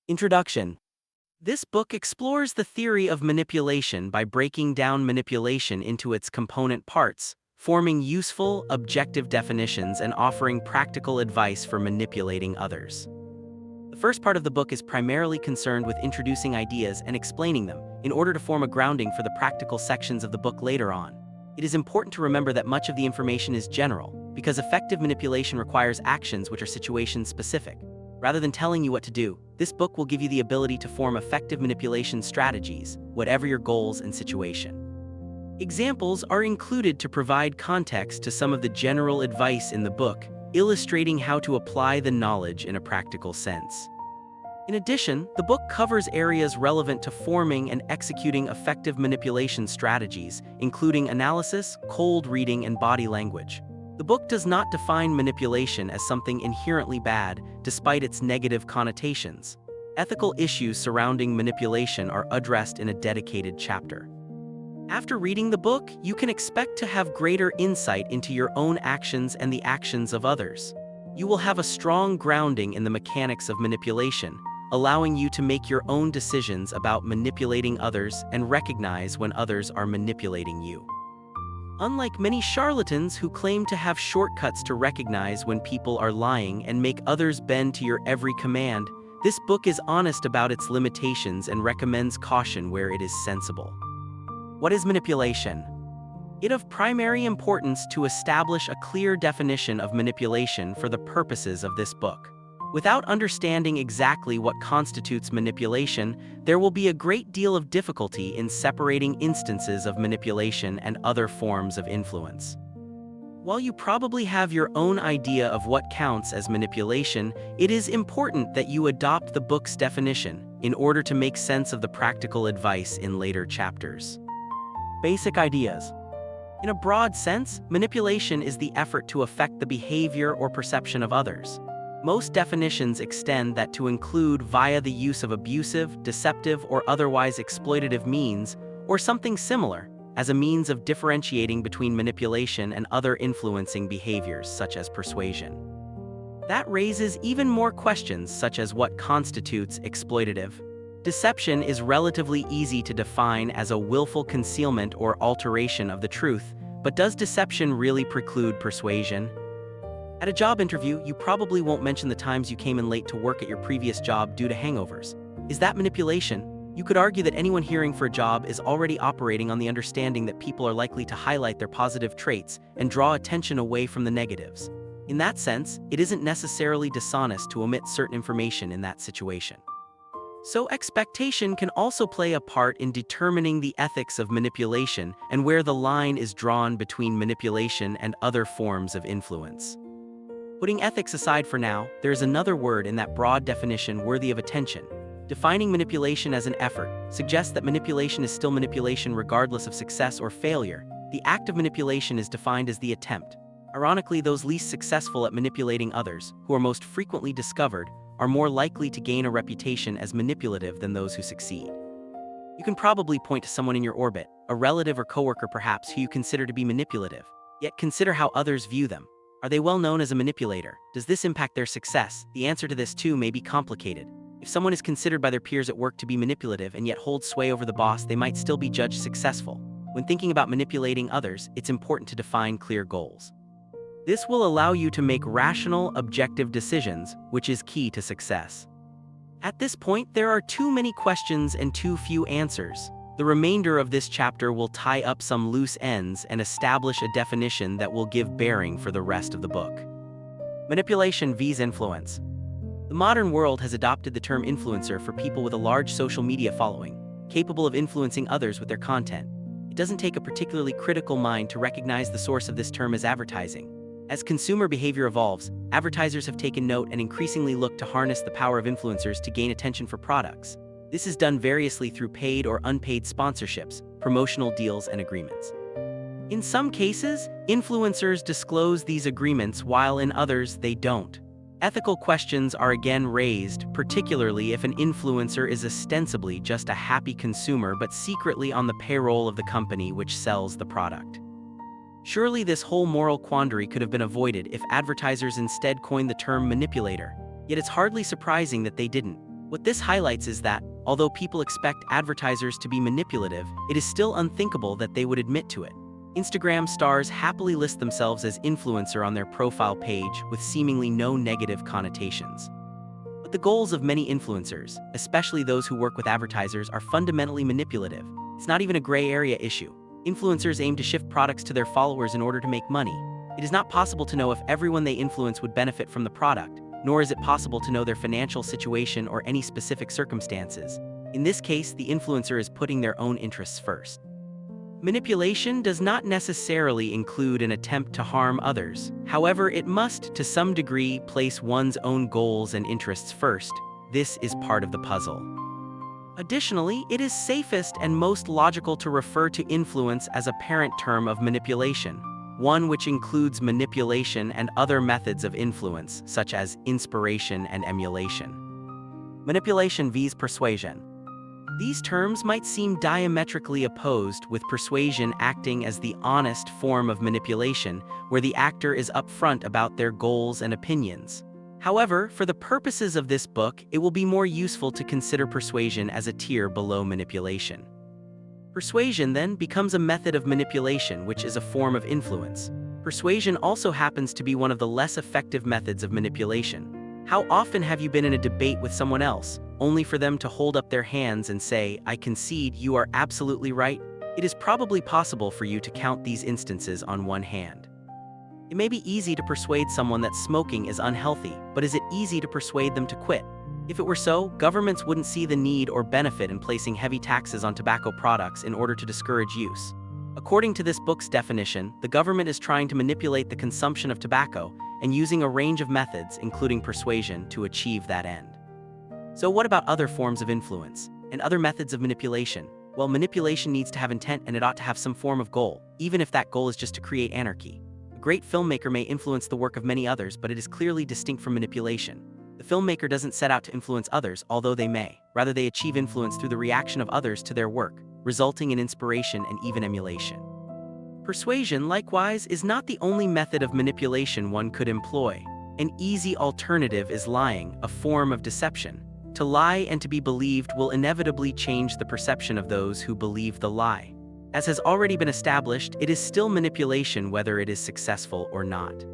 Introduction. This book explores the theory of manipulation by breaking down manipulation into its component parts, forming useful, objective definitions and offering practical advice for manipulating others. The first part of the book is primarily concerned with introducing ideas and explaining them, in order to form a grounding for the practical sections of the book later on. It is important to remember that much of the information is general, because effective manipulation requires actions which are situation-specific. Rather than telling you what to do, this book will give you the ability to form effective manipulation strategies, whatever your goals and situation. Examples are included to provide context to some of the general advice in the book, illustrating how to apply the knowledge in a practical sense. In addition, the book covers areas relevant to forming and executing effective manipulation strategies, including analysis, cold reading, and body language. The book does not define manipulation as something inherently bad, despite its negative connotations. Ethical issues surrounding manipulation are addressed in a dedicated chapter. After reading the book, you can expect to have greater insight into your own actions and the actions of others. You will have a strong grounding in the mechanics of manipulation, allowing you to make your own decisions about manipulating others and recognize when others are manipulating you. Unlike many charlatans who claim to have shortcuts to recognize when people are lying and make others bend to your every command, this book is honest about its limitations and recommends caution where it is sensible. What is manipulation? It is of primary importance to establish a clear definition of manipulation for the purposes of this book. Without understanding exactly what constitutes manipulation, there will be a great deal of difficulty in separating instances of manipulation and other forms of influence. While you probably have your own idea of what counts as manipulation, it is important that you adopt the book's definition in order to make sense of the practical advice in later chapters. Basic ideas. In a broad sense, manipulation is the effort to affect the behavior or perception of others. Most definitions extend that to include via the use of abusive, deceptive, or otherwise exploitative means, or something similar, as a means of differentiating between manipulation and other influencing behaviors such as persuasion. That raises even more questions such as what constitutes exploitative. Deception is relatively easy to define as a willful concealment or alteration of the truth, but does deception really preclude persuasion? At a job interview, you probably won't mention the times you came in late to work at your previous job due to hangovers. Is that manipulation? You could argue that anyone hiring for a job is already operating on the understanding that people are likely to highlight their positive traits and draw attention away from the negatives. In that sense, it isn't necessarily dishonest to omit certain information in that situation. So expectation can also play a part in determining the ethics of manipulation and where the line is drawn between manipulation and other forms of influence. Putting ethics aside for now, there is another word in that broad definition worthy of attention. Defining manipulation as an effort suggests that manipulation is still manipulation regardless of success or failure. The act of manipulation is defined as the attempt. Ironically, those least successful at manipulating others, who are most frequently discovered, are more likely to gain a reputation as manipulative than those who succeed. You can probably point to someone in your orbit, a relative or coworker perhaps, who you consider to be manipulative. Yet consider how others view them. Are they well known as a manipulator? Does this impact their success? The answer to this too may be complicated. If someone is considered by their peers at work to be manipulative and yet holds sway over the boss, they might still be judged successful. When thinking about manipulating others, it's important to define clear goals. This will allow you to make rational, objective decisions, which is key to success. At this point, there are too many questions and too few answers. The remainder of this chapter will tie up some loose ends and establish a definition that will give bearing for the rest of the book. Manipulation vs. influence. The modern world has adopted the term influencer for people with a large social media following, capable of influencing others with their content. It doesn't take a particularly critical mind to recognize the source of this term as advertising. As consumer behavior evolves, advertisers have taken note and increasingly look to harness the power of influencers to gain attention for products. This is done variously through paid or unpaid sponsorships, promotional deals, and agreements. In some cases, influencers disclose these agreements while in others they don't. Ethical questions are again raised, particularly if an influencer is ostensibly just a happy consumer but secretly on the payroll of the company which sells the product. Surely this whole moral quandary could have been avoided if advertisers instead coined the term manipulator, yet it's hardly surprising that they didn't. What this highlights is that, although people expect advertisers to be manipulative, it is still unthinkable that they would admit to it. Instagram stars happily list themselves as influencer on their profile page with seemingly no negative connotations. But the goals of many influencers, especially those who work with advertisers, are fundamentally manipulative. It's not even a gray area issue. Influencers aim to shift products to their followers in order to make money. It is not possible to know if everyone they influence would benefit from the product, nor is it possible to know their financial situation or any specific circumstances. In this case, the influencer is putting their own interests first. Manipulation does not necessarily include an attempt to harm others. However, it must, to some degree, place one's own goals and interests first. This is part of the puzzle. Additionally, it is safest and most logical to refer to influence as a parent term of manipulation, one which includes manipulation and other methods of influence, such as inspiration and emulation. Manipulation vs. persuasion. These terms might seem diametrically opposed, with persuasion acting as the honest form of manipulation, where the actor is upfront about their goals and opinions. However, for the purposes of this book, it will be more useful to consider persuasion as a tier below manipulation. Persuasion then becomes a method of manipulation, which is a form of influence. Persuasion also happens to be one of the less effective methods of manipulation. How often have you been in a debate with someone else, only for them to hold up their hands and say, "I concede, you are absolutely right"? It is probably possible for you to count these instances on one hand. It may be easy to persuade someone that smoking is unhealthy, but is it easy to persuade them to quit? If it were so, governments wouldn't see the need or benefit in placing heavy taxes on tobacco products in order to discourage use. According to this book's definition, the government is trying to manipulate the consumption of tobacco and using a range of methods, including persuasion, to achieve that end. So what about other forms of influence and other methods of manipulation? Well, manipulation needs to have intent, and it ought to have some form of goal, even if that goal is just to create anarchy. A great filmmaker may influence the work of many others, but it is clearly distinct from manipulation. The filmmaker doesn't set out to influence others, although they may. Rather, they achieve influence through the reaction of others to their work, resulting in inspiration and even emulation. Persuasion, likewise, is not the only method of manipulation one could employ. An easy alternative is lying, a form of deception. To lie and to be believed will inevitably change the perception of those who believe the lie. As has already been established, it is still manipulation whether it is successful or not.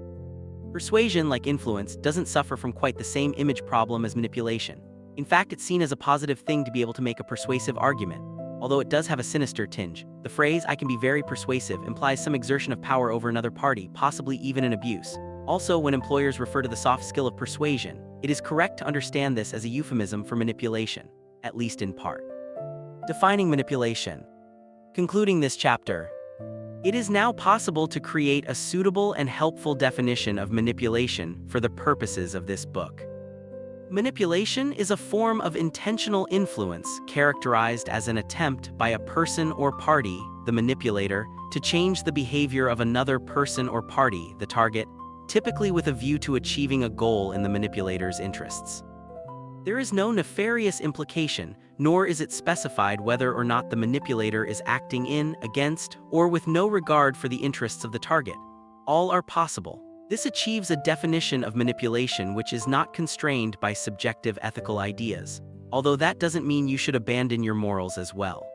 Persuasion, like influence, doesn't suffer from quite the same image problem as manipulation. In fact, it's seen as a positive thing to be able to make a persuasive argument. Although it does have a sinister tinge, the phrase "I can be very persuasive" implies some exertion of power over another party, possibly even an abuse. Also, when employers refer to the soft skill of persuasion, it is correct to understand this as a euphemism for manipulation, at least in part. Defining manipulation. Concluding this chapter, it is now possible to create a suitable and helpful definition of manipulation for the purposes of this book. Manipulation is a form of intentional influence characterized as an attempt by a person or party, the manipulator, to change the behavior of another person or party, the target, typically with a view to achieving a goal in the manipulator's interests. There is no nefarious implication, nor is it specified whether or not the manipulator is acting in, against, or with no regard for the interests of the target. All are possible. This achieves a definition of manipulation which is not constrained by subjective ethical ideas, although that doesn't mean you should abandon your morals as well.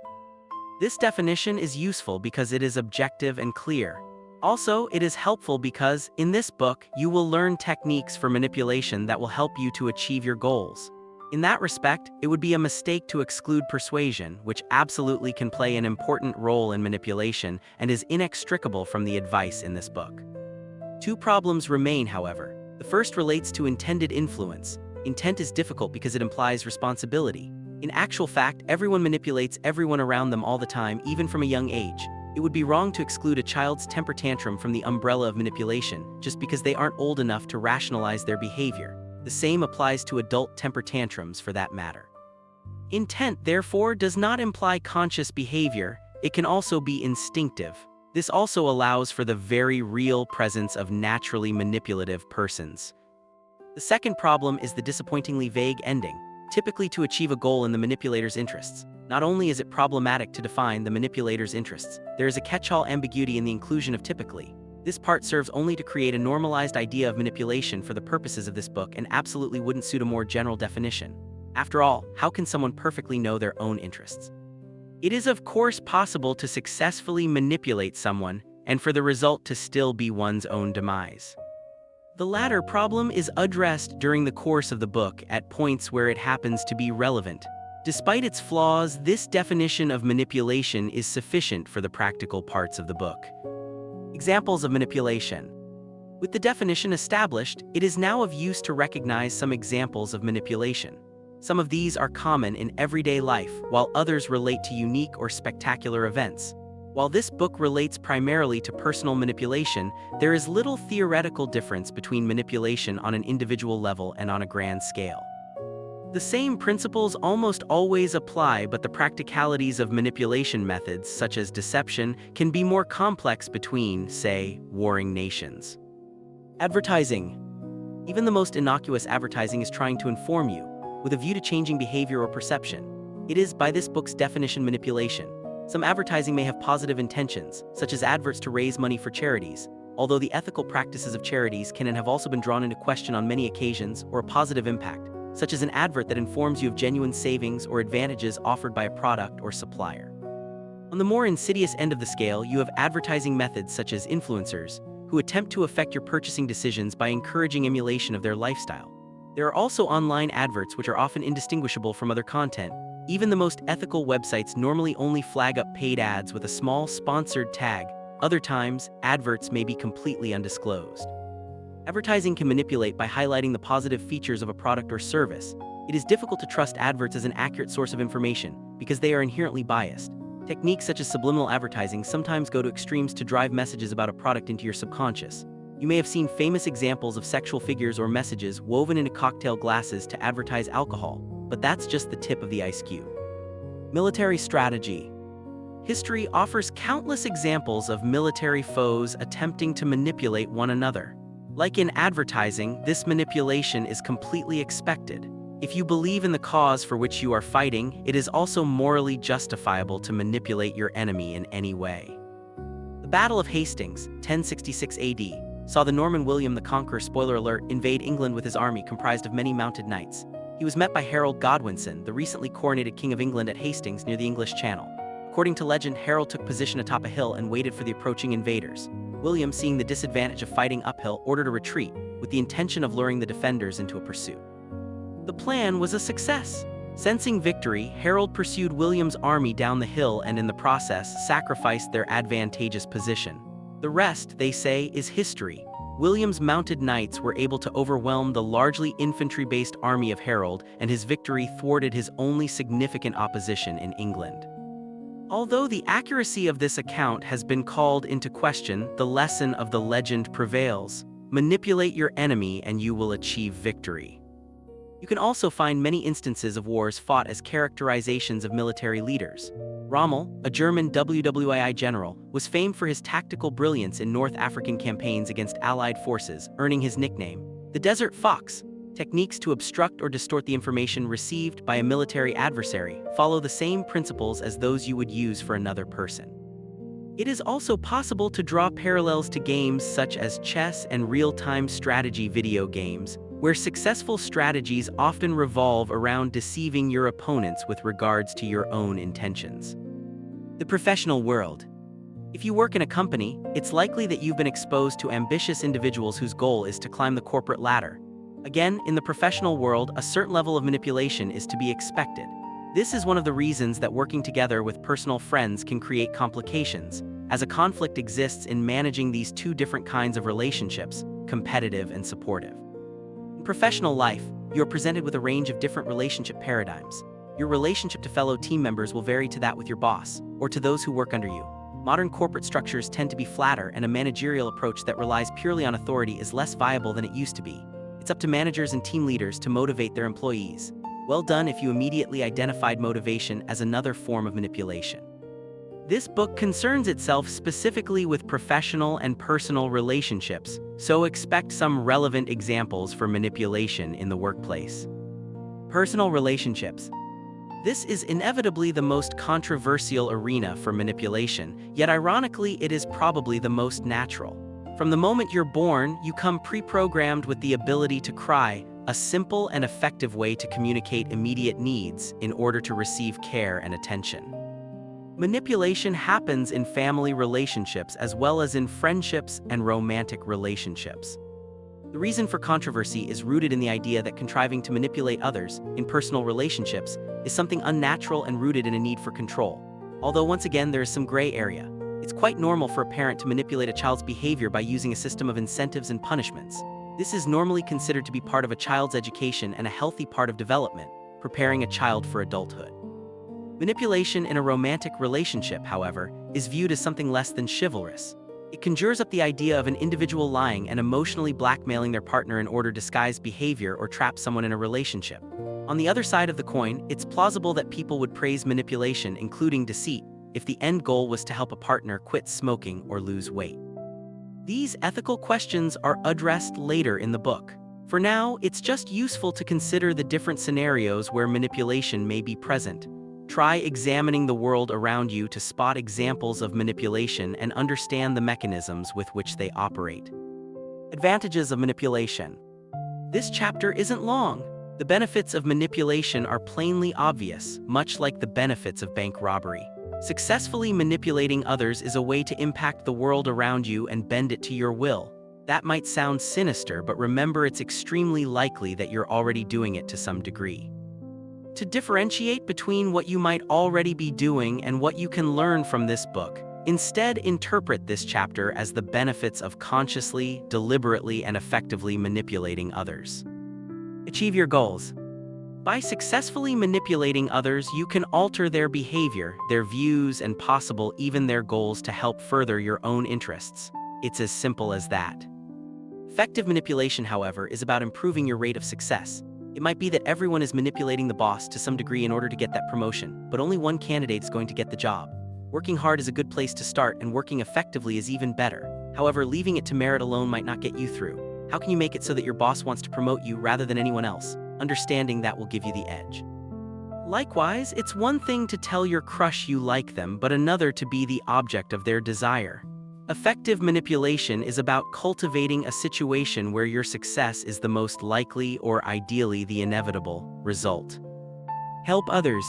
This definition is useful because it is objective and clear. Also, it is helpful because, in this book, you will learn techniques for manipulation that will help you to achieve your goals. In that respect, it would be a mistake to exclude persuasion, which absolutely can play an important role in manipulation and is inextricable from the advice in this book. Two problems remain, however. The first relates to intended influence. Intent is difficult because it implies responsibility. In actual fact, everyone manipulates everyone around them all the time, even from a young age. It would be wrong to exclude a child's temper tantrum from the umbrella of manipulation, just because they aren't old enough to rationalize their behavior. The same applies to adult temper tantrums for that matter. Intent, therefore, does not imply conscious behavior. It can also be instinctive. This also allows for the very real presence of naturally manipulative persons. The second problem is the disappointingly vague ending, typically to achieve a goal in the manipulator's interests. Not only is it problematic to define the manipulator's interests, there is a catch-all ambiguity in the inclusion of typically. This part serves only to create a normalized idea of manipulation for the purposes of this book and absolutely wouldn't suit a more general definition. After all, how can someone perfectly know their own interests? It is of course possible to successfully manipulate someone, and for the result to still be one's own demise. The latter problem is addressed during the course of the book at points where it happens to be relevant. Despite its flaws, this definition of manipulation is sufficient for the practical parts of the book. Examples of manipulation. With the definition established, it is now of use to recognize some examples of manipulation. Some of these are common in everyday life, while others relate to unique or spectacular events. While this book relates primarily to personal manipulation, there is little theoretical difference between manipulation on an individual level and on a grand scale. The same principles almost always apply, but the practicalities of manipulation methods, such as deception, can be more complex between, say, warring nations. Advertising. Even the most innocuous advertising is trying to inform you, with a view to changing behavior or perception. It is, by this book's definition, manipulation. Some advertising may have positive intentions, such as adverts to raise money for charities, although the ethical practices of charities can and have also been drawn into question on many occasions, or a positive impact, such as an advert that informs you of genuine savings or advantages offered by a product or supplier. On the more insidious end of the scale, you have advertising methods such as influencers, who attempt to affect your purchasing decisions by encouraging emulation of their lifestyle. There are also online adverts which are often indistinguishable from other content. Even the most ethical websites normally only flag up paid ads with a small sponsored tag. Other times, adverts may be completely undisclosed. Advertising can manipulate by highlighting the positive features of a product or service. It is difficult to trust adverts as an accurate source of information because they are inherently biased. Techniques such as subliminal advertising sometimes go to extremes to drive messages about a product into your subconscious. You may have seen famous examples of sexual figures or messages woven into cocktail glasses to advertise alcohol, but that's just the tip of the ice cube. Military strategy. History offers countless examples of military foes attempting to manipulate one another. Like in advertising, this manipulation is completely expected. If you believe in the cause for which you are fighting, it is also morally justifiable to manipulate your enemy in any way. The Battle of Hastings, 1066 AD, saw the Norman William the Conqueror, spoiler alert, invade England with his army comprised of many mounted knights. He was met by Harold Godwinson, the recently coronated King of England, at Hastings near the English Channel. According to legend, Harold took position atop a hill and waited for the approaching invaders. William, seeing the disadvantage of fighting uphill, ordered a retreat, with the intention of luring the defenders into a pursuit. The plan was a success. Sensing victory, Harold pursued William's army down the hill and in the process sacrificed their advantageous position. The rest, they say, is history. William's mounted knights were able to overwhelm the largely infantry-based army of Harold, and his victory thwarted his only significant opposition in England. Although the accuracy of this account has been called into question, the lesson of the legend prevails. Manipulate your enemy and you will achieve victory. You can also find many instances of wars fought as characterizations of military leaders. Rommel, a German WWII general, was famed for his tactical brilliance in North African campaigns against Allied forces, earning his nickname, the Desert Fox. Techniques to obstruct or distort the information received by a military adversary follow the same principles as those you would use for another person. It is also possible to draw parallels to games such as chess and real-time strategy video games, where successful strategies often revolve around deceiving your opponents with regards to your own intentions. The professional world. If you work in a company, it's likely that you've been exposed to ambitious individuals whose goal is to climb the corporate ladder. Again, in the professional world, a certain level of manipulation is to be expected. This is one of the reasons that working together with personal friends can create complications, as a conflict exists in managing these two different kinds of relationships, competitive and supportive. In professional life, you are presented with a range of different relationship paradigms. Your relationship to fellow team members will vary to that with your boss, or to those who work under you. Modern corporate structures tend to be flatter, and a managerial approach that relies purely on authority is less viable than it used to be. It's up to managers and team leaders to motivate their employees. Well done if you immediately identified motivation as another form of manipulation. This book concerns itself specifically with professional and personal relationships, so expect some relevant examples for manipulation in the workplace. Personal relationships. This is inevitably the most controversial arena for manipulation, yet ironically it is probably the most natural. From the moment you're born, you come pre-programmed with the ability to cry, a simple and effective way to communicate immediate needs in order to receive care and attention. Manipulation happens in family relationships as well as in friendships and romantic relationships. The reason for controversy is rooted in the idea that contriving to manipulate others in personal relationships is something unnatural and rooted in a need for control. Although once again there is some gray area. It's quite normal for a parent to manipulate a child's behavior by using a system of incentives and punishments. This is normally considered to be part of a child's education and a healthy part of development, preparing a child for adulthood. Manipulation in a romantic relationship, however, is viewed as something less than chivalrous. It conjures up the idea of an individual lying and emotionally blackmailing their partner in order to disguise behavior or trap someone in a relationship. On the other side of the coin, it's plausible that people would praise manipulation, including deceit, if the end goal was to help a partner quit smoking or lose weight. These ethical questions are addressed later in the book. For now, it's just useful to consider the different scenarios where manipulation may be present. Try examining the world around you to spot examples of manipulation and understand the mechanisms with which they operate. Advantages of manipulation. This chapter isn't long. The benefits of manipulation are plainly obvious, much like the benefits of bank robbery. Successfully manipulating others is a way to impact the world around you and bend it to your will. That might sound sinister, but remember it's extremely likely that you're already doing it to some degree. To differentiate between what you might already be doing and what you can learn from this book, instead interpret this chapter as the benefits of consciously, deliberately, and effectively manipulating others. Achieve your goals. By successfully manipulating others, you can alter their behavior, their views, and possible even their goals to help further your own interests. It's as simple as that. Effective manipulation, however, is about improving your rate of success. It might be that everyone is manipulating the boss to some degree in order to get that promotion, but only one candidate is going to get the job. Working hard is a good place to start, and working effectively is even better. However, leaving it to merit alone might not get you through. How can you make it so that your boss wants to promote you rather than anyone else? Understanding that will give you the edge. Likewise, it's one thing to tell your crush you like them, but another to be the object of their desire. Effective manipulation is about cultivating a situation where your success is the most likely or ideally the inevitable result. Help others.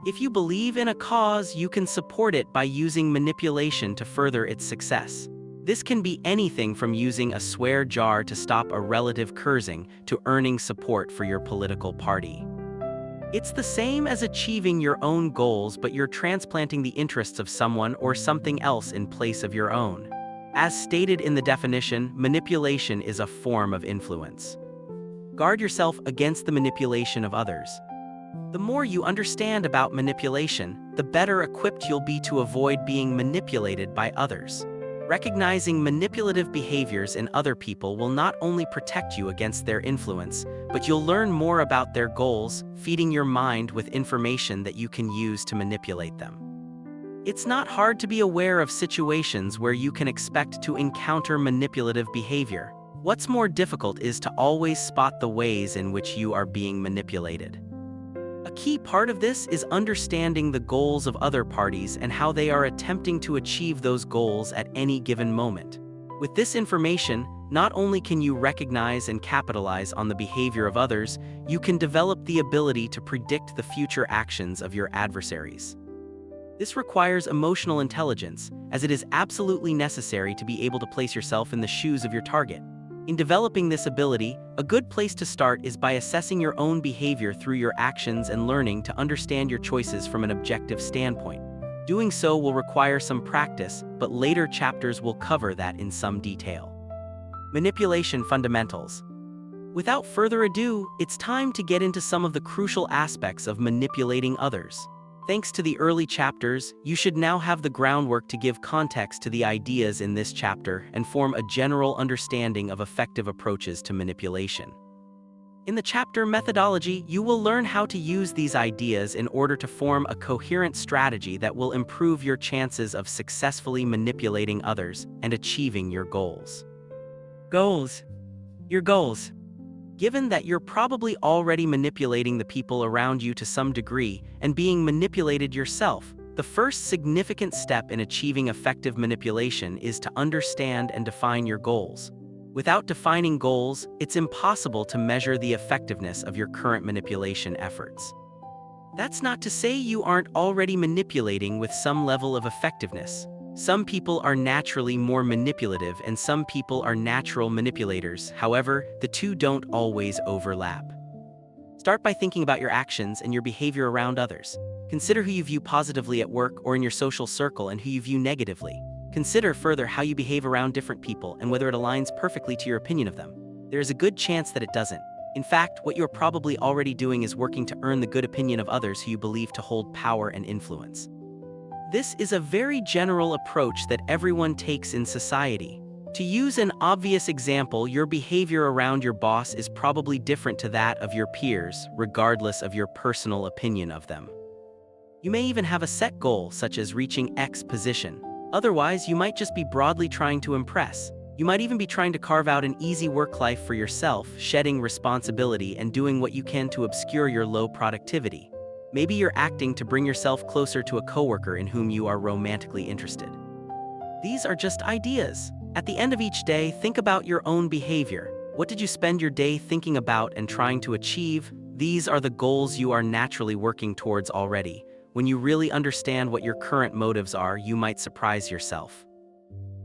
If you believe in a cause, you can support it by using manipulation to further its success. This can be anything from using a swear jar to stop a relative cursing to earning support for your political party. It's the same as achieving your own goals, but you're transplanting the interests of someone or something else in place of your own. As stated in the definition, manipulation is a form of influence. Guard yourself against the manipulation of others. The more you understand about manipulation, the better equipped you'll be to avoid being manipulated by others. Recognizing manipulative behaviors in other people will not only protect you against their influence, but you'll learn more about their goals, feeding your mind with information that you can use to manipulate them. It's not hard to be aware of situations where you can expect to encounter manipulative behavior. What's more difficult is to always spot the ways in which you are being manipulated. A key part of this is understanding the goals of other parties and how they are attempting to achieve those goals at any given moment. With this information, not only can you recognize and capitalize on the behavior of others, you can develop the ability to predict the future actions of your adversaries. This requires emotional intelligence, as it is absolutely necessary to be able to place yourself in the shoes of your target. In developing this ability, a good place to start is by assessing your own behavior through your actions and learning to understand your choices from an objective standpoint. Doing so will require some practice, but later chapters will cover that in some detail. Manipulation fundamentals. Without further ado, it's time to get into some of the crucial aspects of manipulating others. Thanks to the early chapters, you should now have the groundwork to give context to the ideas in this chapter and form a general understanding of effective approaches to manipulation. In the chapter Methodology, you will learn how to use these ideas in order to form a coherent strategy that will improve your chances of successfully manipulating others and achieving your goals. Goals. Your goals. Given that you're probably already manipulating the people around you to some degree and being manipulated yourself, the first significant step in achieving effective manipulation is to understand and define your goals. Without defining goals, it's impossible to measure the effectiveness of your current manipulation efforts. That's not to say you aren't already manipulating with some level of effectiveness. Some people are naturally more manipulative and some people are natural manipulators. However, the two don't always overlap. Start by thinking about your actions and your behavior around others. Consider who you view positively at work or in your social circle and who you view negatively. Consider further how you behave around different people and whether it aligns perfectly to your opinion of them. There is a good chance that it doesn't. In fact, what you're probably already doing is working to earn the good opinion of others who you believe to hold power and influence. This is a very general approach that everyone takes in society. To use an obvious example, your behavior around your boss is probably different to that of your peers, regardless of your personal opinion of them. You may even have a set goal, such as reaching X position. Otherwise, you might just be broadly trying to impress. You might even be trying to carve out an easy work life for yourself, shedding responsibility and doing what you can to obscure your low productivity. Maybe you're acting to bring yourself closer to a coworker in whom you are romantically interested. These are just ideas. At the end of each day, think about your own behavior. What did you spend your day thinking about and trying to achieve? These are the goals you are naturally working towards already. When you really understand what your current motives are, you might surprise yourself.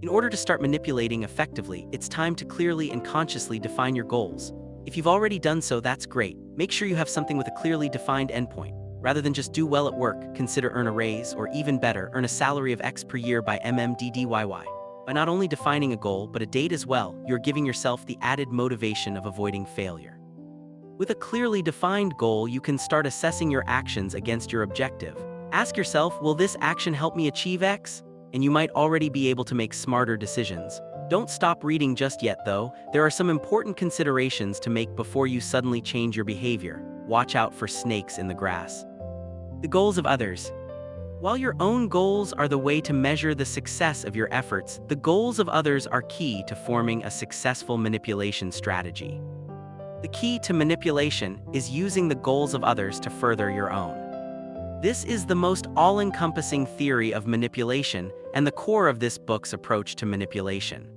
In order to start manipulating effectively, it's time to clearly and consciously define your goals. If you've already done so, that's great. Make sure you have something with a clearly defined endpoint. Rather than just do well at work, consider earn a raise, or even better, earn a salary of X per year by MMDDYY. By not only defining a goal, but a date as well, you're giving yourself the added motivation of avoiding failure. With a clearly defined goal, you can start assessing your actions against your objective. Ask yourself, will this action help me achieve X? And you might already be able to make smarter decisions. Don't stop reading just yet, though. There are some important considerations to make before you suddenly change your behavior. Watch out for snakes in the grass. The goals of others. While your own goals are the way to measure the success of your efforts, the goals of others are key to forming a successful manipulation strategy. The key to manipulation is using the goals of others to further your own. This is the most all-encompassing theory of manipulation and the core of this book's approach to manipulation.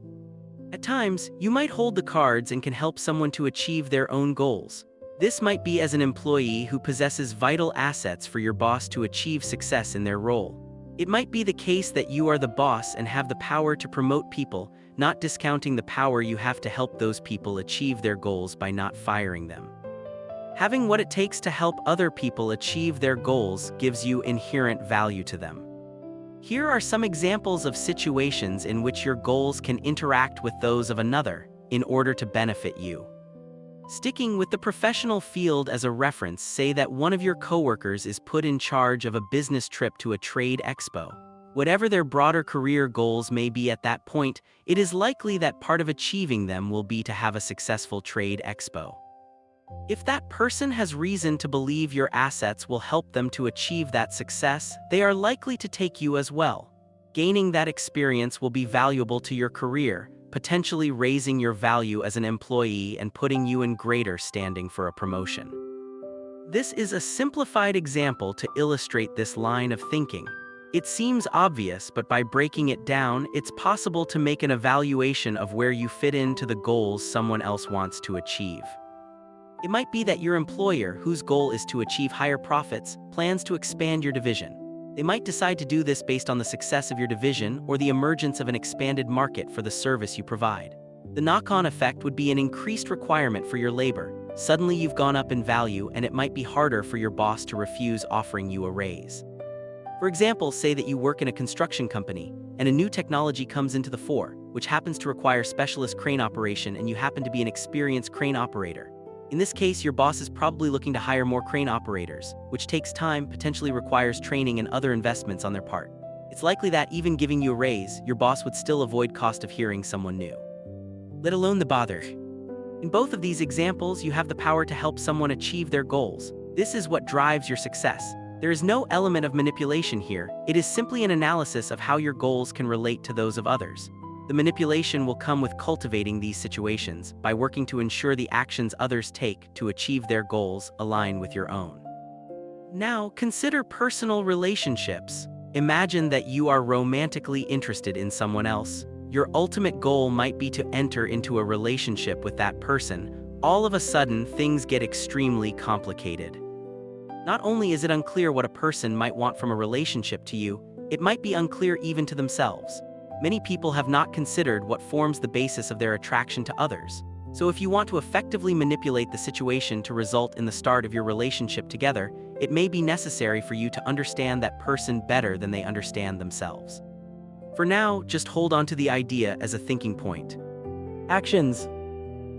At times, you might hold the cards and can help someone to achieve their own goals. This might be as an employee who possesses vital assets for your boss to achieve success in their role. It might be the case that you are the boss and have the power to promote people, not discounting the power you have to help those people achieve their goals by not firing them. Having what it takes to help other people achieve their goals gives you inherent value to them. Here are some examples of situations in which your goals can interact with those of another in order to benefit you. Sticking with the professional field as a reference, say that one of your coworkers is put in charge of a business trip to a trade expo. Whatever their broader career goals may be at that point, it is likely that part of achieving them will be to have a successful trade expo. If that person has reason to believe your assets will help them to achieve that success, they are likely to take you as well. Gaining that experience will be valuable to your career, potentially raising your value as an employee and putting you in greater standing for a promotion. This is a simplified example to illustrate this line of thinking. It seems obvious, but by breaking it down, it's possible to make an evaluation of where you fit into the goals someone else wants to achieve. It might be that your employer, whose goal is to achieve higher profits, plans to expand your division. They might decide to do this based on the success of your division or the emergence of an expanded market for the service you provide. The knock-on effect would be an increased requirement for your labor. Suddenly you've gone up in value and it might be harder for your boss to refuse offering you a raise. For example, say that you work in a construction company and a new technology comes into the fore, which happens to require specialist crane operation, and you happen to be an experienced crane operator. In this case, your boss is probably looking to hire more crane operators, which takes time, potentially requires training and other investments on their part. It's likely that even giving you a raise, your boss would still avoid cost of hiring someone new, let alone the bother. In both of these examples, you have the power to help someone achieve their goals. This is what drives your success. There is no element of manipulation here. It is simply an analysis of how your goals can relate to those of others. The manipulation will come with cultivating these situations by working to ensure the actions others take to achieve their goals align with your own. Now, consider personal relationships. Imagine that you are romantically interested in someone else. Your ultimate goal might be to enter into a relationship with that person. All of a sudden, things get extremely complicated. Not only is it unclear what a person might want from a relationship to you, it might be unclear even to themselves. Many people have not considered what forms the basis of their attraction to others. So if you want to effectively manipulate the situation to result in the start of your relationship together, it may be necessary for you to understand that person better than they understand themselves. For now, just hold on to the idea as a thinking point. Actions.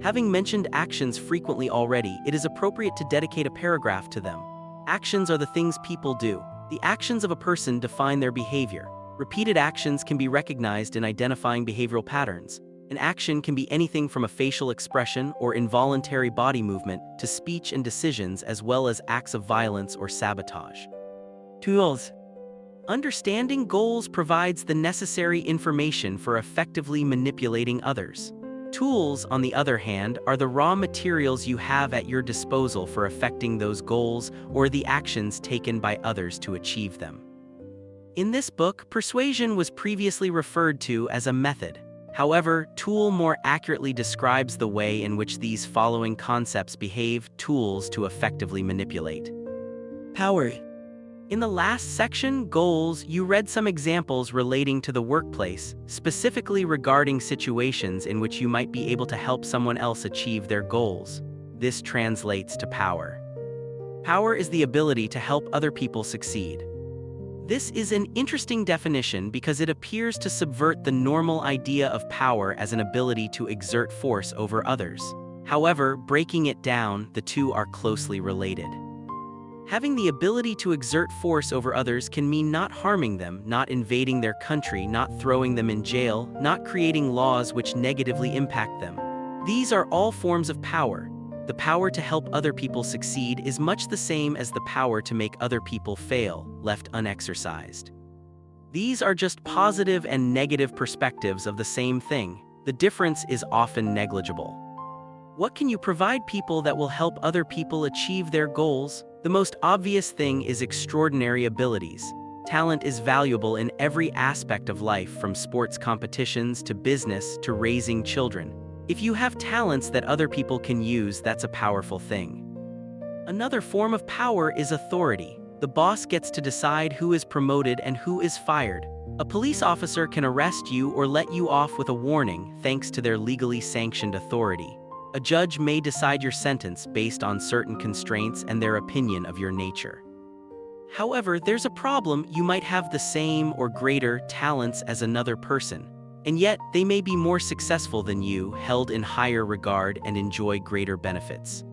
Having mentioned actions frequently already, it is appropriate to dedicate a paragraph to them. Actions are the things people do. The actions of a person define their behavior. Repeated actions can be recognized in identifying behavioral patterns. An action can be anything from a facial expression or involuntary body movement to speech and decisions, as well as acts of violence or sabotage. Tools. Understanding goals provides the necessary information for effectively manipulating others. Tools, on the other hand, are the raw materials you have at your disposal for affecting those goals or the actions taken by others to achieve them. In this book, persuasion was previously referred to as a method. However, tool more accurately describes the way in which these following concepts behave: tools to effectively manipulate. Power. In the last section, goals, you read some examples relating to the workplace, specifically regarding situations in which you might be able to help someone else achieve their goals. This translates to power. Power is the ability to help other people succeed. This is an interesting definition because it appears to subvert the normal idea of power as an ability to exert force over others. However, breaking it down, the two are closely related. Having the ability to exert force over others can mean not harming them, not invading their country, not throwing them in jail, not creating laws which negatively impact them. These are all forms of power. The power to help other people succeed is much the same as the power to make other people fail, left unexercised. These are just positive and negative perspectives of the same thing. The difference is often negligible. What can you provide people that will help other people achieve their goals? The most obvious thing is extraordinary abilities. Talent is valuable in every aspect of life, from sports competitions to business to raising children. If you have talents that other people can use, that's a powerful thing. Another form of power is authority. The boss gets to decide who is promoted and who is fired. A police officer can arrest you or let you off with a warning thanks to their legally sanctioned authority. A judge may decide your sentence based on certain constraints and their opinion of your nature. However, there's a problem: you might have the same or greater talents as another person, and yet they may be more successful than you, held in higher regard, and enjoy greater benefits.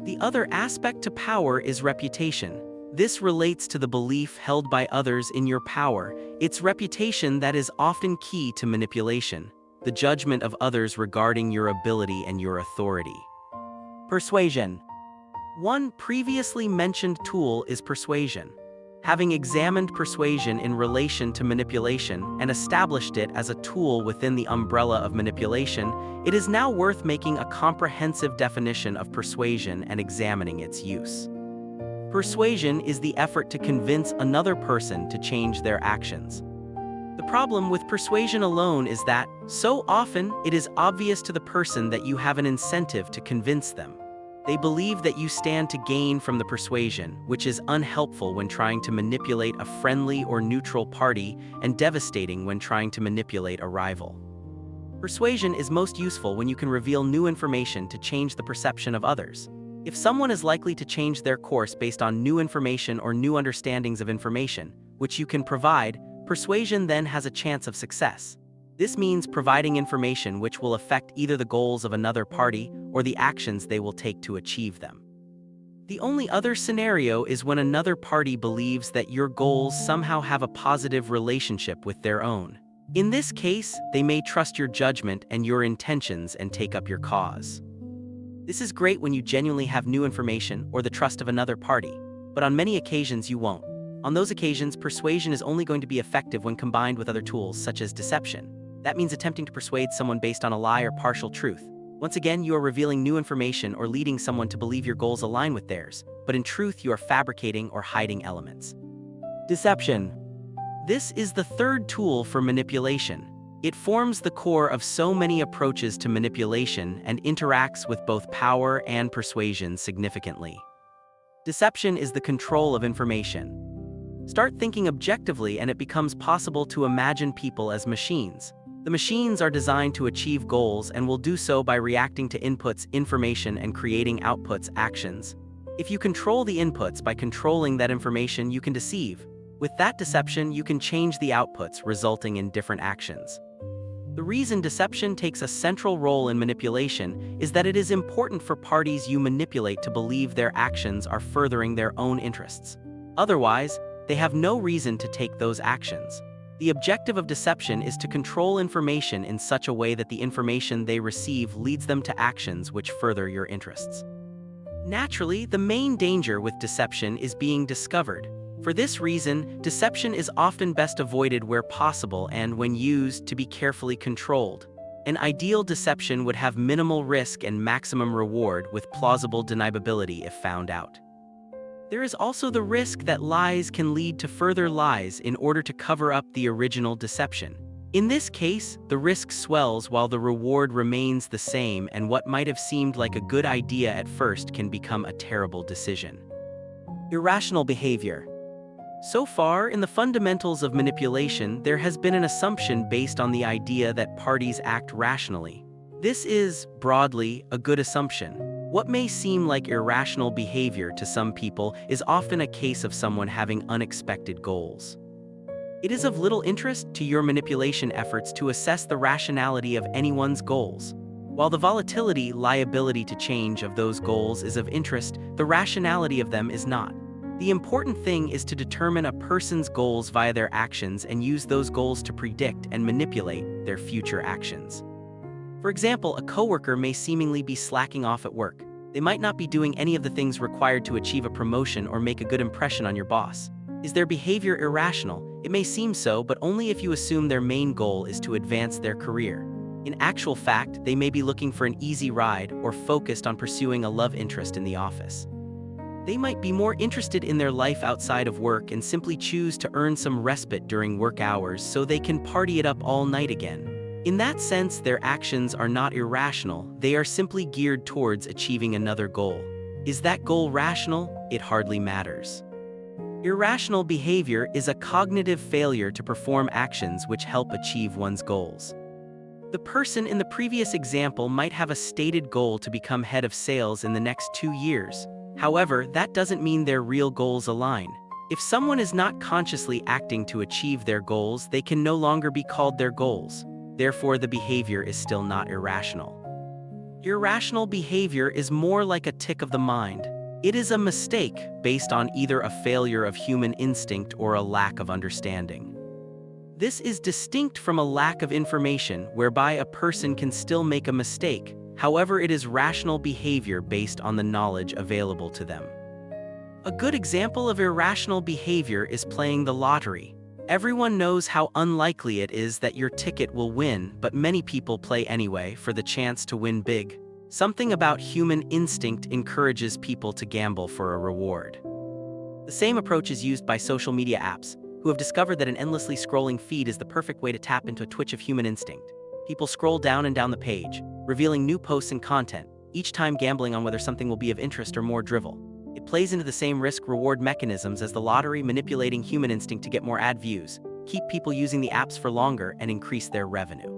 The other aspect to power is reputation. This relates to the belief held by others in your power. It's reputation that is often key to manipulation. The judgment of others regarding your ability and your authority. Persuasion. One previously mentioned tool is persuasion. Having examined persuasion in relation to manipulation and established it as a tool within the umbrella of manipulation, it is now worth making a comprehensive definition of persuasion and examining its use. Persuasion is the effort to convince another person to change their actions. The problem with persuasion alone is that, so often, it is obvious to the person that you have an incentive to convince them. They believe that you stand to gain from the persuasion, which is unhelpful when trying to manipulate a friendly or neutral party and devastating when trying to manipulate a rival. Persuasion is most useful when you can reveal new information to change the perception of others. If someone is likely to change their course based on new information or new understandings of information, which you can provide, persuasion then has a chance of success. This means providing information which will affect either the goals of another party or the actions they will take to achieve them. The only other scenario is when another party believes that your goals somehow have a positive relationship with their own. In this case, they may trust your judgment and your intentions and take up your cause. This is great when you genuinely have new information or the trust of another party, but on many occasions you won't. On those occasions, persuasion is only going to be effective when combined with other tools, such as deception. That means attempting to persuade someone based on a lie or partial truth. Once again, you are revealing new information or leading someone to believe your goals align with theirs, but in truth you are fabricating or hiding elements. Deception. This is the third tool for manipulation. It forms the core of so many approaches to manipulation and interacts with both power and persuasion significantly. Deception is the control of information. Start thinking objectively and it becomes possible to imagine people as machines. The machines are designed to achieve goals and will do so by reacting to inputs, information, and creating outputs, actions. If you control the inputs by controlling that information, you can deceive. With that deception, you can change the outputs, resulting in different actions. The reason deception takes a central role in manipulation is that it is important for parties you manipulate to believe their actions are furthering their own interests. Otherwise, they have no reason to take those actions. The objective of deception is to control information in such a way that the information they receive leads them to actions which further your interests. Naturally, the main danger with deception is being discovered. For this reason, deception is often best avoided where possible and, when used, to be carefully controlled. An ideal deception would have minimal risk and maximum reward with plausible deniability if found out. There is also the risk that lies can lead to further lies in order to cover up the original deception. In this case, the risk swells while the reward remains the same, and what might have seemed like a good idea at first can become a terrible decision. Irrational behavior. So far, in the fundamentals of manipulation, there has been an assumption based on the idea that parties act rationally. This is, broadly, a good assumption. What may seem like irrational behavior to some people is often a case of someone having unexpected goals. It is of little interest to your manipulation efforts to assess the rationality of anyone's goals. While the volatility, liability to change of those goals is of interest, the rationality of them is not. The important thing is to determine a person's goals via their actions and use those goals to predict and manipulate their future actions. For example, a coworker may seemingly be slacking off at work. They might not be doing any of the things required to achieve a promotion or make a good impression on your boss. Is their behavior irrational? It may seem so, but only if you assume their main goal is to advance their career. In actual fact, they may be looking for an easy ride or focused on pursuing a love interest in the office. They might be more interested in their life outside of work and simply choose to earn some respite during work hours so they can party it up all night again. In that sense, their actions are not irrational, they are simply geared towards achieving another goal. Is that goal rational? It hardly matters. Irrational behavior is a cognitive failure to perform actions which help achieve one's goals. The person in the previous example might have a stated goal to become head of sales in the next 2 years. However, that doesn't mean their real goals align. If someone is not consciously acting to achieve their goals, they can no longer be called their goals. Therefore, the behavior is still not irrational. Irrational behavior is more like a tic of the mind. It is a mistake based on either a failure of human instinct or a lack of understanding. This is distinct from a lack of information, whereby a person can still make a mistake. However, it is rational behavior based on the knowledge available to them. A good example of irrational behavior is playing the lottery. Everyone knows how unlikely it is that your ticket will win, but many people play anyway for the chance to win big. Something about human instinct encourages people to gamble for a reward. The same approach is used by social media apps, who have discovered that an endlessly scrolling feed is the perfect way to tap into a twitch of human instinct. People scroll down and down the page, revealing new posts and content, each time gambling on whether something will be of interest or more drivel. It plays into the same risk-reward mechanisms as the lottery, manipulating human instinct to get more ad views, keep people using the apps for longer, and increase their revenue.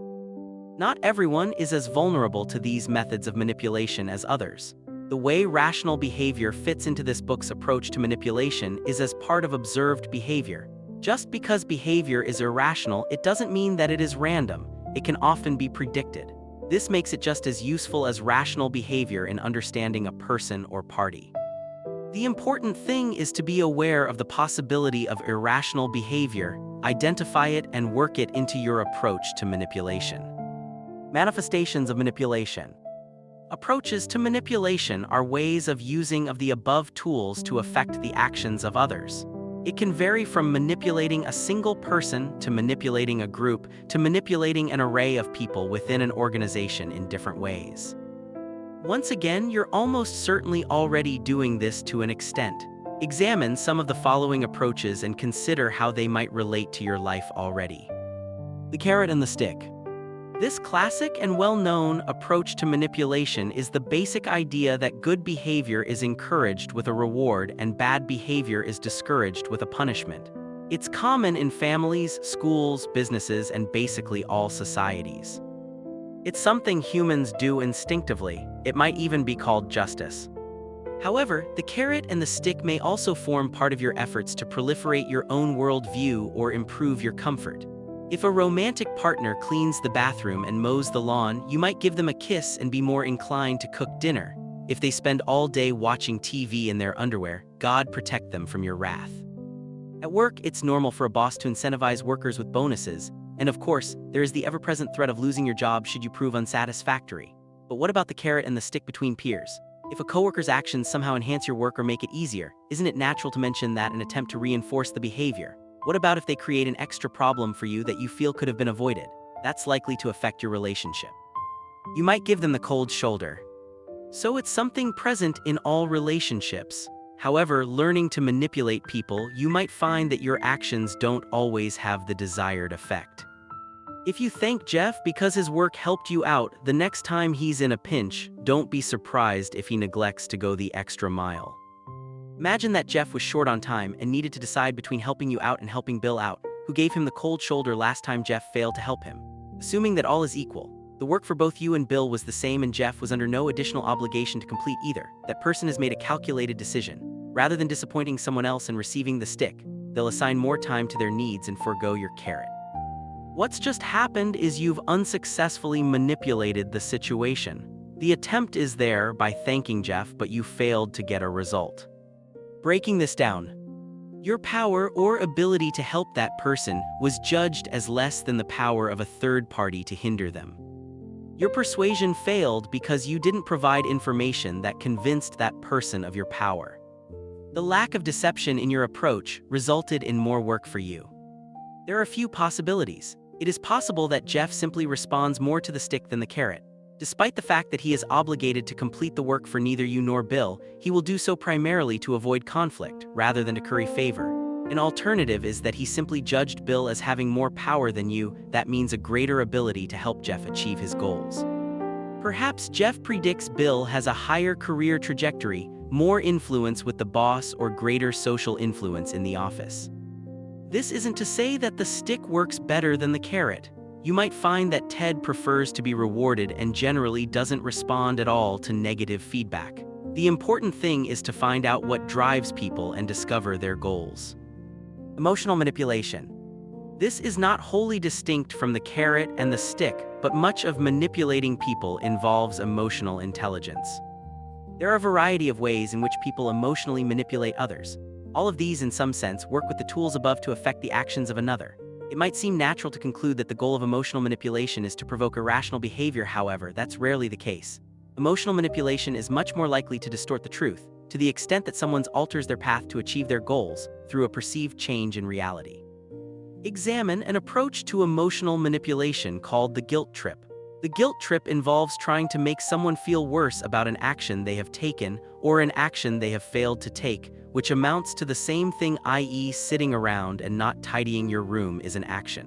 Not everyone is as vulnerable to these methods of manipulation as others. The way rational behavior fits into this book's approach to manipulation is as part of observed behavior. Just because behavior is irrational, it doesn't mean that it is random. It can often be predicted. This makes it just as useful as rational behavior in understanding a person or party. The important thing is to be aware of the possibility of irrational behavior, identify it, and work it into your approach to manipulation. Manifestations of manipulation. Approaches to manipulation are ways of using of the above tools to affect the actions of others. It can vary from manipulating a single person to manipulating a group to manipulating an array of people within an organization in different ways. Once again, you're almost certainly already doing this to an extent. Examine some of the following approaches and consider how they might relate to your life already. The carrot and the stick. This classic and well-known approach to manipulation is the basic idea that good behavior is encouraged with a reward and bad behavior is discouraged with a punishment. It's common in families, schools, businesses, and basically all societies. It's something humans do instinctively. It might even be called justice. However, the carrot and the stick may also form part of your efforts to proliferate your own worldview or improve your comfort. If a romantic partner cleans the bathroom and mows the lawn, you might give them a kiss and be more inclined to cook dinner. If they spend all day watching TV in their underwear, God protect them from your wrath. At work, it's normal for a boss to incentivize workers with bonuses, and of course, there is the ever-present threat of losing your job should you prove unsatisfactory. But what about the carrot and the stick between peers? If a coworker's actions somehow enhance your work or make it easier, isn't it natural to mention that and attempt to reinforce the behavior? What about if they create an extra problem for you that you feel could have been avoided? That's likely to affect your relationship. You might give them the cold shoulder. So it's something present in all relationships. However, learning to manipulate people, you might find that your actions don't always have the desired effect. If you thank Jeff because his work helped you out, the next time he's in a pinch, don't be surprised if he neglects to go the extra mile. Imagine that Jeff was short on time and needed to decide between helping you out and helping Bill out, who gave him the cold shoulder last time Jeff failed to help him. Assuming that all is equal, the work for both you and Bill was the same and Jeff was under no additional obligation to complete either, that person has made a calculated decision. Rather than disappointing someone else and receiving the stick, they'll assign more time to their needs and forego your carrot. What's just happened is you've unsuccessfully manipulated the situation. The attempt is there by thanking Jeff, but you failed to get a result. Breaking this down, your power or ability to help that person was judged as less than the power of a third party to hinder them. Your persuasion failed because you didn't provide information that convinced that person of your power. The lack of deception in your approach resulted in more work for you. There are a few possibilities. It is possible that Jeff simply responds more to the stick than the carrot. Despite the fact that he is obligated to complete the work for neither you nor Bill, he will do so primarily to avoid conflict, rather than to curry favor. An alternative is that he simply judged Bill as having more power than you. That means a greater ability to help Jeff achieve his goals. Perhaps Jeff predicts Bill has a higher career trajectory, more influence with the boss, or greater social influence in the office. This isn't to say that the stick works better than the carrot. You might find that Ted prefers to be rewarded and generally doesn't respond at all to negative feedback. The important thing is to find out what drives people and discover their goals. Emotional manipulation. This is not wholly distinct from the carrot and the stick, but much of manipulating people involves emotional intelligence. There are a variety of ways in which people emotionally manipulate others. All of these, in some sense, work with the tools above to affect the actions of another. It might seem natural to conclude that the goal of emotional manipulation is to provoke irrational behavior. However, that's rarely the case. Emotional manipulation is much more likely to distort the truth, to the extent that someone alters their path to achieve their goals through a perceived change in reality. Examine an approach to emotional manipulation called the guilt trip. The guilt trip involves trying to make someone feel worse about an action they have taken or an action they have failed to take, which amounts to the same thing, i.e., sitting around and not tidying your room is an action.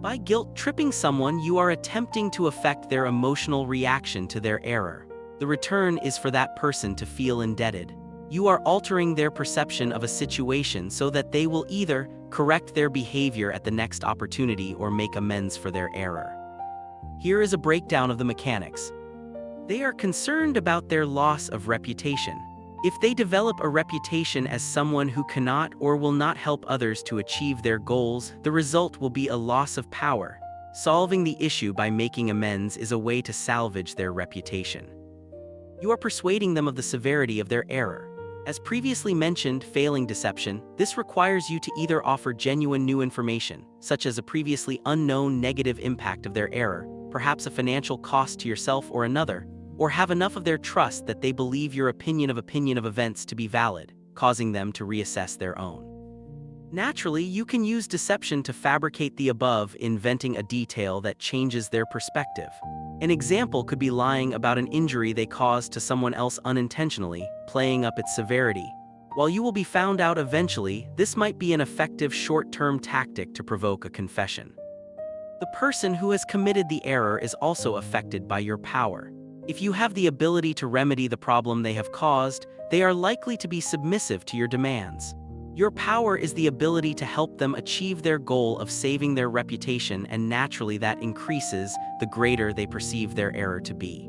By guilt tripping someone, you are attempting to affect their emotional reaction to their error. The return is for that person to feel indebted. You are altering their perception of a situation so that they will either correct their behavior at the next opportunity or make amends for their error. Here is a breakdown of the mechanics. They are concerned about their loss of reputation. If they develop a reputation as someone who cannot or will not help others to achieve their goals, the result will be a loss of power. Solving the issue by making amends is a way to salvage their reputation. You are persuading them of the severity of their error. As previously mentioned, failing deception, this requires you to either offer genuine new information, such as a previously unknown negative impact of their error, perhaps a financial cost to yourself or another, or have enough of their trust that they believe your opinion of events to be valid, causing them to reassess their own. Naturally, you can use deception to fabricate the above, inventing a detail that changes their perspective. An example could be lying about an injury they caused to someone else unintentionally, playing up its severity. While you will be found out eventually, this might be an effective short-term tactic to provoke a confession. The person who has committed the error is also affected by your power. If you have the ability to remedy the problem they have caused, they are likely to be submissive to your demands. Your power is the ability to help them achieve their goal of saving their reputation, and naturally that increases the greater they perceive their error to be.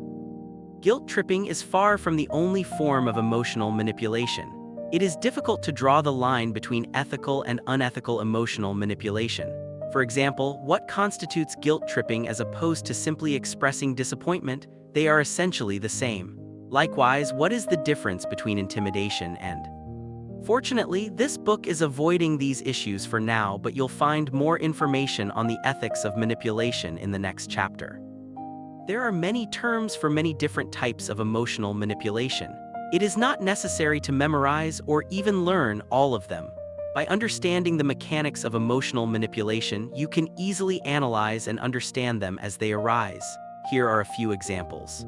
Guilt tripping is far from the only form of emotional manipulation. It is difficult to draw the line between ethical and unethical emotional manipulation. For example, what constitutes guilt tripping as opposed to simply expressing disappointment? They are essentially the same. Likewise, what is the difference between intimidation and... Fortunately, this book is avoiding these issues for now, but you'll find more information on the ethics of manipulation in the next chapter. There are many terms for many different types of emotional manipulation. It is not necessary to memorize or even learn all of them. By understanding the mechanics of emotional manipulation, you can easily analyze and understand them as they arise. Here are a few examples.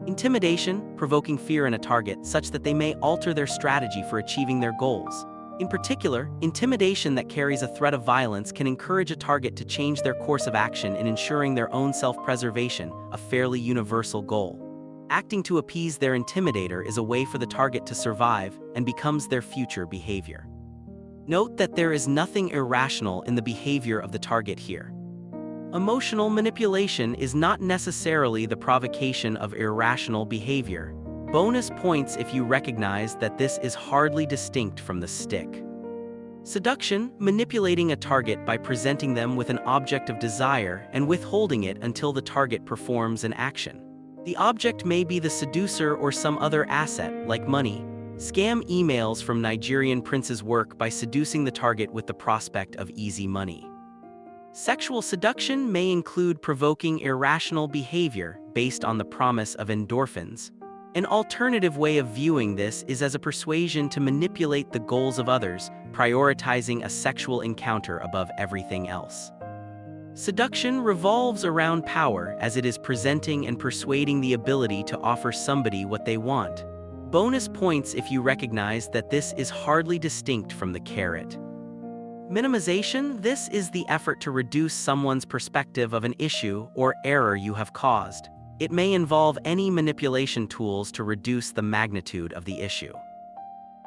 Intimidation, provoking fear in a target such that they may alter their strategy for achieving their goals. In particular, intimidation that carries a threat of violence can encourage a target to change their course of action in ensuring their own self-preservation, a fairly universal goal. Acting to appease their intimidator is a way for the target to survive and becomes their future behavior. Note that there is nothing irrational in the behavior of the target here. Emotional manipulation is not necessarily the provocation of irrational behavior. Bonus points if you recognize that this is hardly distinct from the stick. Seduction, manipulating a target by presenting them with an object of desire and withholding it until the target performs an action. The object may be the seducer or some other asset, like money. Scam emails from Nigerian princes work by seducing the target with the prospect of easy money. Sexual seduction may include provoking irrational behavior based on the promise of endorphins. An alternative way of viewing this is as a persuasion to manipulate the goals of others, prioritizing a sexual encounter above everything else. Seduction revolves around power, as it is presenting and persuading the ability to offer somebody what they want. Bonus points if you recognize that this is hardly distinct from the carrot. Minimization, this is the effort to reduce someone's perspective of an issue or error you have caused. It may involve any manipulation tools to reduce the magnitude of the issue.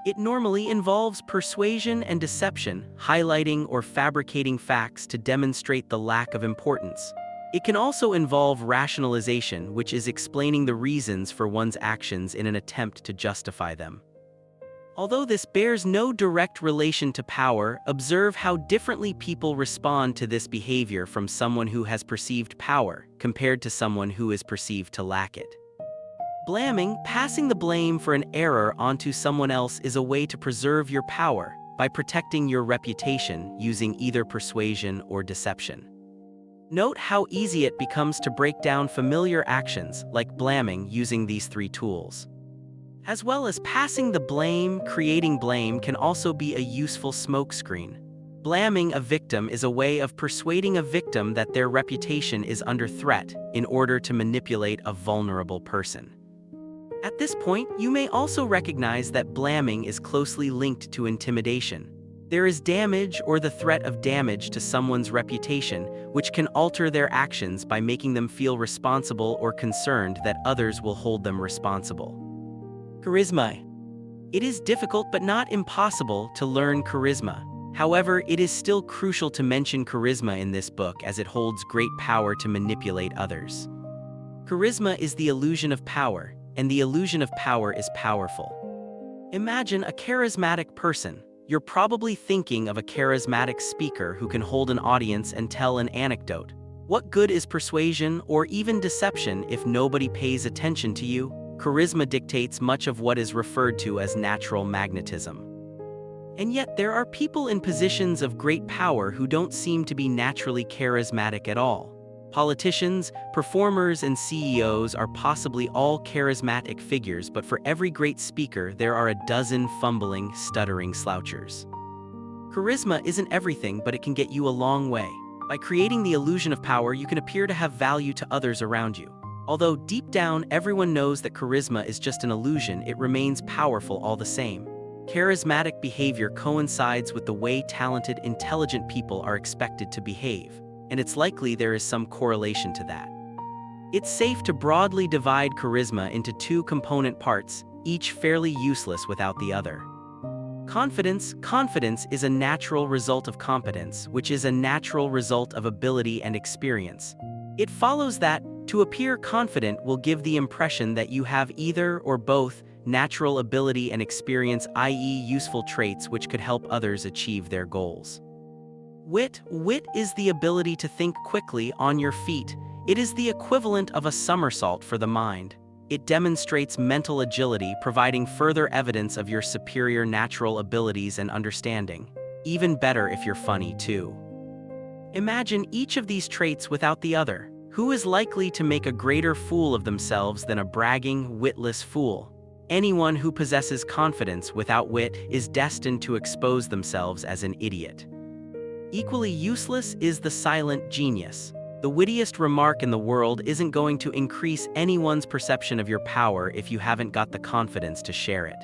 It normally involves persuasion and deception, highlighting or fabricating facts to demonstrate the lack of importance. It can also involve rationalization, which is explaining the reasons for one's actions in an attempt to justify them. Although this bears no direct relation to power, observe how differently people respond to this behavior from someone who has perceived power compared to someone who is perceived to lack it. Blaming, passing the blame for an error onto someone else, is a way to preserve your power by protecting your reputation using either persuasion or deception. Note how easy it becomes to break down familiar actions like blaming using these three tools. As well as passing the blame, creating blame can also be a useful smokescreen. Blaming a victim is a way of persuading a victim that their reputation is under threat in order to manipulate a vulnerable person. At this point, you may also recognize that blaming is closely linked to intimidation. There is damage or the threat of damage to someone's reputation, which can alter their actions by making them feel responsible or concerned that others will hold them responsible. Charisma. It is difficult but not impossible to learn charisma. However, it is still crucial to mention charisma in this book as it holds great power to manipulate others. Charisma is the illusion of power, and the illusion of power is powerful. Imagine a charismatic person. You're probably thinking of a charismatic speaker who can hold an audience and tell an anecdote. What good is persuasion or even deception if nobody pays attention to you? Charisma dictates much of what is referred to as natural magnetism. And yet there are people in positions of great power who don't seem to be naturally charismatic at all. Politicians, performers, and CEOs are possibly all charismatic figures, but for every great speaker, there are a dozen fumbling, stuttering slouchers. Charisma isn't everything, but it can get you a long way. By creating the illusion of power, you can appear to have value to others around you. Although deep down everyone knows that charisma is just an illusion, it remains powerful all the same. Charismatic behavior coincides with the way talented, intelligent people are expected to behave. and it's likely there is some correlation to that. It's safe to broadly divide charisma into two component parts, each fairly useless without the other. Confidence is a natural result of competence, which is a natural result of ability and experience. It follows that, to appear confident will give the impression that you have either or both natural ability and experience, i.e. useful traits which could help others achieve their goals. Wit is the ability to think quickly on your feet. It is the equivalent of a somersault for the mind. It demonstrates mental agility, providing further evidence of your superior natural abilities and understanding. Even better if you're funny too. Imagine each of these traits without the other. Who is likely to make a greater fool of themselves than a bragging, witless fool? Anyone who possesses confidence without wit is destined to expose themselves as an idiot. Equally useless is the silent genius. The wittiest remark in the world isn't going to increase anyone's perception of your power if you haven't got the confidence to share it.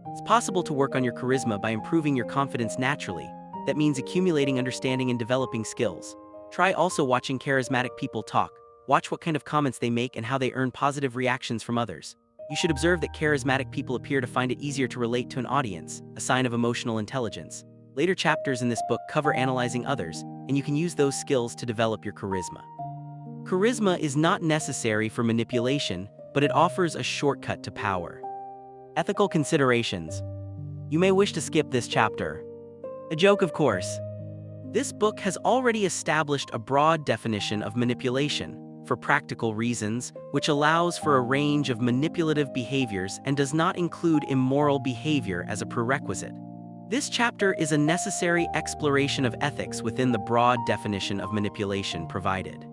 It's possible to work on your charisma by improving your confidence naturally. That means accumulating understanding and developing skills. Try also watching charismatic people talk. Watch what kind of comments they make and how they earn positive reactions from others. You should observe that charismatic people appear to find it easier to relate to an audience, a sign of emotional intelligence. Later chapters in this book cover analyzing others, and you can use those skills to develop your charisma. Charisma is not necessary for manipulation, but it offers a shortcut to power. Ethical considerations. You may wish to skip this chapter. A joke, of course. This book has already established a broad definition of manipulation, for practical reasons, which allows for a range of manipulative behaviors and does not include immoral behavior as a prerequisite. This chapter is a necessary exploration of ethics within the broad definition of manipulation provided.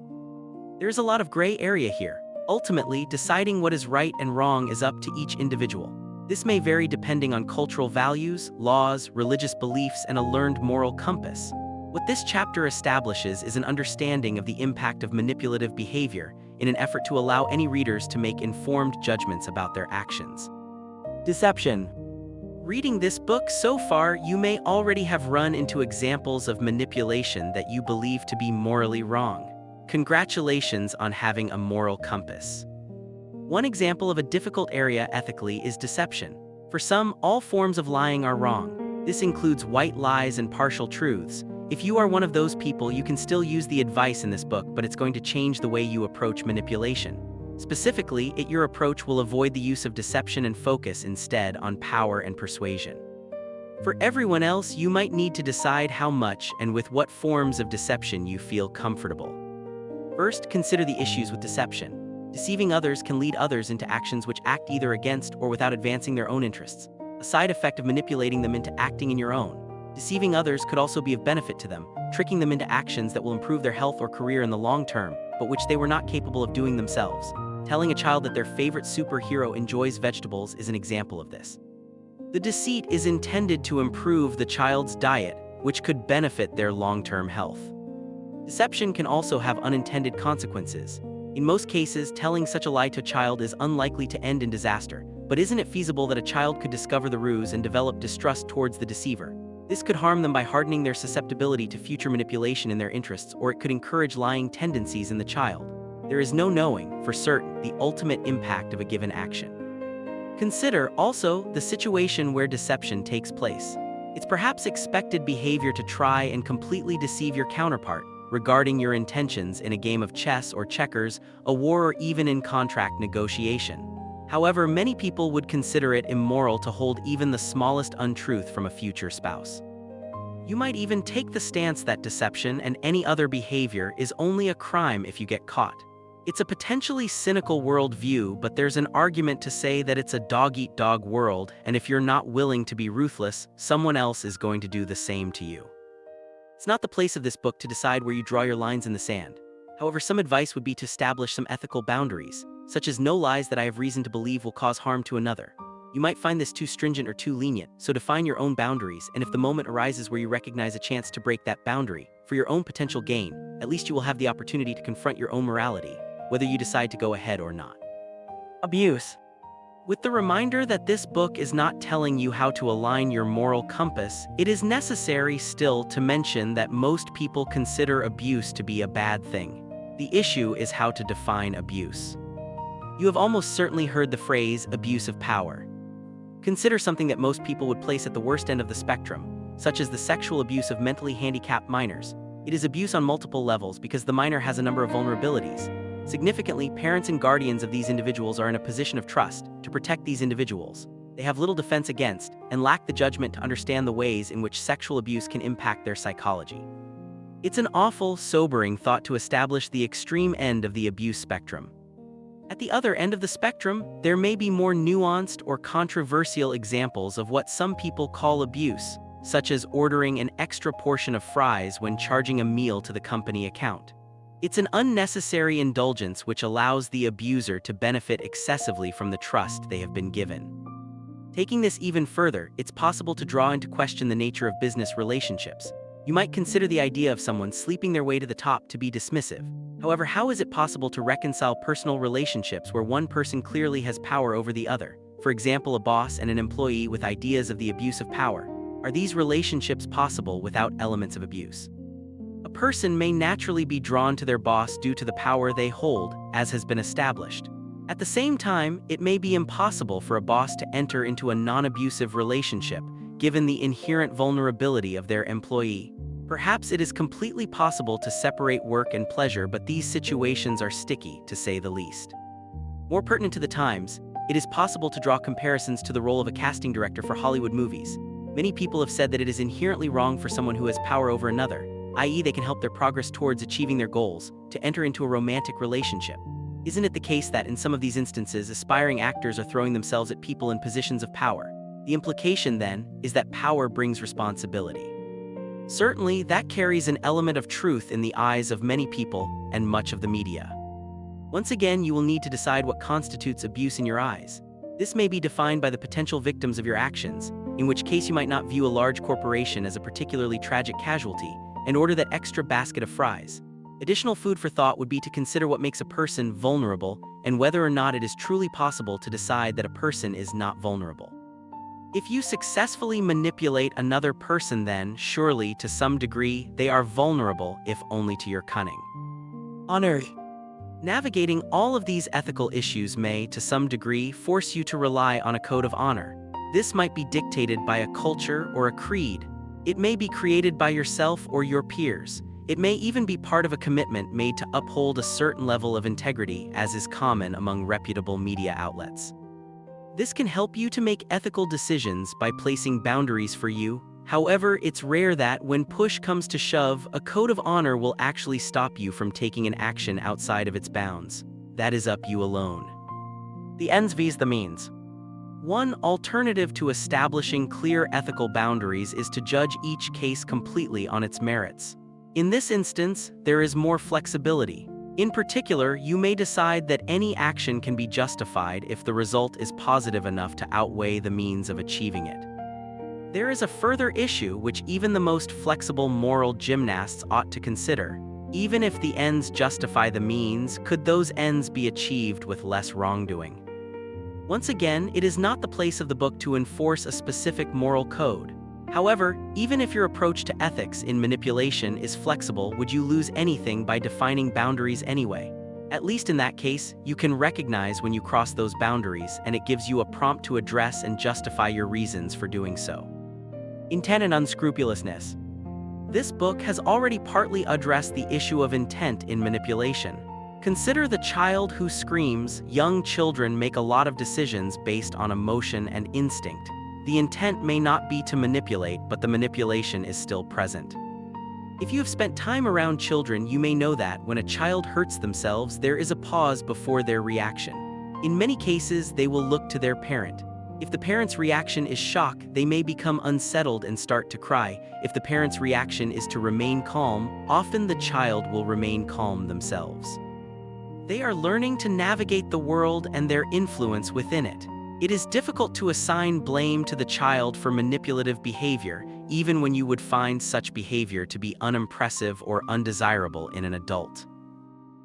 There's a lot of gray area here. Ultimately, deciding what is right and wrong is up to each individual. This may vary depending on cultural values, laws, religious beliefs, and a learned moral compass. What this chapter establishes is an understanding of the impact of manipulative behavior in an effort to allow any readers to make informed judgments about their actions. Deception. Reading this book so far, you may already have run into examples of manipulation that you believe to be morally wrong. Congratulations on having a moral compass. One example of a difficult area ethically is deception. For some, all forms of lying are wrong. This includes white lies and partial truths. If you are one of those people, you can still use the advice in this book, but it's going to change the way you approach manipulation. Specifically, your approach will avoid the use of deception and focus instead on power and persuasion. For everyone else, you might need to decide how much and with what forms of deception you feel comfortable. First, consider the issues with deception. Deceiving others can lead others into actions which act either against or without advancing their own interests. A side effect of manipulating them into acting in your own. Deceiving others could also be of benefit to them, tricking them into actions that will improve their health or career in the long term, but which they were not capable of doing themselves. Telling a child that their favorite superhero enjoys vegetables is an example of this. The deceit is intended to improve the child's diet, which could benefit their long-term health. Deception can also have unintended consequences. In most cases, telling such a lie to a child is unlikely to end in disaster, but isn't it feasible that a child could discover the ruse and develop distrust towards the deceiver? This could harm them by hardening their susceptibility to future manipulation in their interests, or it could encourage lying tendencies in the child. There is no knowing, for certain, the ultimate impact of a given action. Consider, also, the situation where deception takes place. It's perhaps expected behavior to try and completely deceive your counterpart regarding your intentions in a game of chess or checkers, a war, or even in contract negotiation. However, many people would consider it immoral to hold even the smallest untruth from a future spouse. You might even take the stance that deception and any other behavior is only a crime if you get caught. It's a potentially cynical worldview, but there's an argument to say that it's a dog-eat-dog world, and if you're not willing to be ruthless, someone else is going to do the same to you. It's not the place of this book to decide where you draw your lines in the sand. However, some advice would be to establish some ethical boundaries, such as no lies that I have reason to believe will cause harm to another. You might find this too stringent or too lenient, so define your own boundaries, and if the moment arises where you recognize a chance to break that boundary, for your own potential gain, at least you will have the opportunity to confront your own morality, whether you decide to go ahead or not. Abuse. With the reminder that this book is not telling you how to align your moral compass, it is necessary still to mention that most people consider abuse to be a bad thing. The issue is how to define abuse. You have almost certainly heard the phrase abuse of power. Consider something that most people would place at the worst end of the spectrum, such as the sexual abuse of mentally handicapped minors. It is abuse on multiple levels because the minor has a number of vulnerabilities. Significantly, parents and guardians of these individuals are in a position of trust to protect these individuals. They have little defense against and lack the judgment to understand the ways in which sexual abuse can impact their psychology. It's an awful, sobering thought to establish the extreme end of the abuse spectrum. At the other end of the spectrum, there may be more nuanced or controversial examples of what some people call abuse, such as ordering an extra portion of fries when charging a meal to the company account. It's an unnecessary indulgence which allows the abuser to benefit excessively from the trust they have been given. Taking this even further, it's possible to draw into question the nature of business relationships. You might consider the idea of someone sleeping their way to the top to be dismissive. However, how is it possible to reconcile personal relationships where one person clearly has power over the other? For example, a boss and an employee with ideas of the abuse of power. Are these relationships possible without elements of abuse? A person may naturally be drawn to their boss due to the power they hold, as has been established. At the same time, it may be impossible for a boss to enter into a non-abusive relationship, given the inherent vulnerability of their employee. Perhaps it is completely possible to separate work and pleasure, but these situations are sticky, to say the least. More pertinent to the times, it is possible to draw comparisons to the role of a casting director for Hollywood movies. Many people have said that it is inherently wrong for someone who has power over another, i.e. they can help their progress towards achieving their goals, to enter into a romantic relationship. Isn't it the case that in some of these instances, aspiring actors are throwing themselves at people in positions of power? The implication, then, is that power brings responsibility. Certainly, that carries an element of truth in the eyes of many people and much of the media. Once again, you will need to decide what constitutes abuse in your eyes. This may be defined by the potential victims of your actions, in which case you might not view a large corporation as a particularly tragic casualty and order that extra basket of fries. Additional food for thought would be to consider what makes a person vulnerable and whether or not it is truly possible to decide that a person is not vulnerable. If you successfully manipulate another person, then, surely, to some degree, they are vulnerable, if only to your cunning. Honor. Navigating all of these ethical issues may, to some degree, force you to rely on a code of honor. This might be dictated by a culture or a creed. It may be created by yourself or your peers. It may even be part of a commitment made to uphold a certain level of integrity, as is common among reputable media outlets. This can help you to make ethical decisions by placing boundaries for you. However, it's rare that, when push comes to shove, a code of honor will actually stop you from taking an action outside of its bounds. That is up you alone. The ends vs the means. One alternative to establishing clear ethical boundaries is to judge each case completely on its merits. In this instance, there is more flexibility. In particular, you may decide that any action can be justified if the result is positive enough to outweigh the means of achieving it. There is a further issue which even the most flexible moral gymnasts ought to consider. Even if the ends justify the means, could those ends be achieved with less wrongdoing? Once again, it is not the place of the book to enforce a specific moral code. However, even if your approach to ethics in manipulation is flexible, would you lose anything by defining boundaries anyway? At least in that case, you can recognize when you cross those boundaries, and it gives you a prompt to address and justify your reasons for doing so. Intent and unscrupulousness. This book has already partly addressed the issue of intent in manipulation. Consider the child who screams. Young children make a lot of decisions based on emotion and instinct. The intent may not be to manipulate, but the manipulation is still present. If you have spent time around children, you may know that when a child hurts themselves, there is a pause before their reaction. In many cases, they will look to their parent. If the parent's reaction is shock, they may become unsettled and start to cry. If the parent's reaction is to remain calm, often the child will remain calm themselves. They are learning to navigate the world and their influence within it. It is difficult to assign blame to the child for manipulative behavior, even when you would find such behavior to be unimpressive or undesirable in an adult.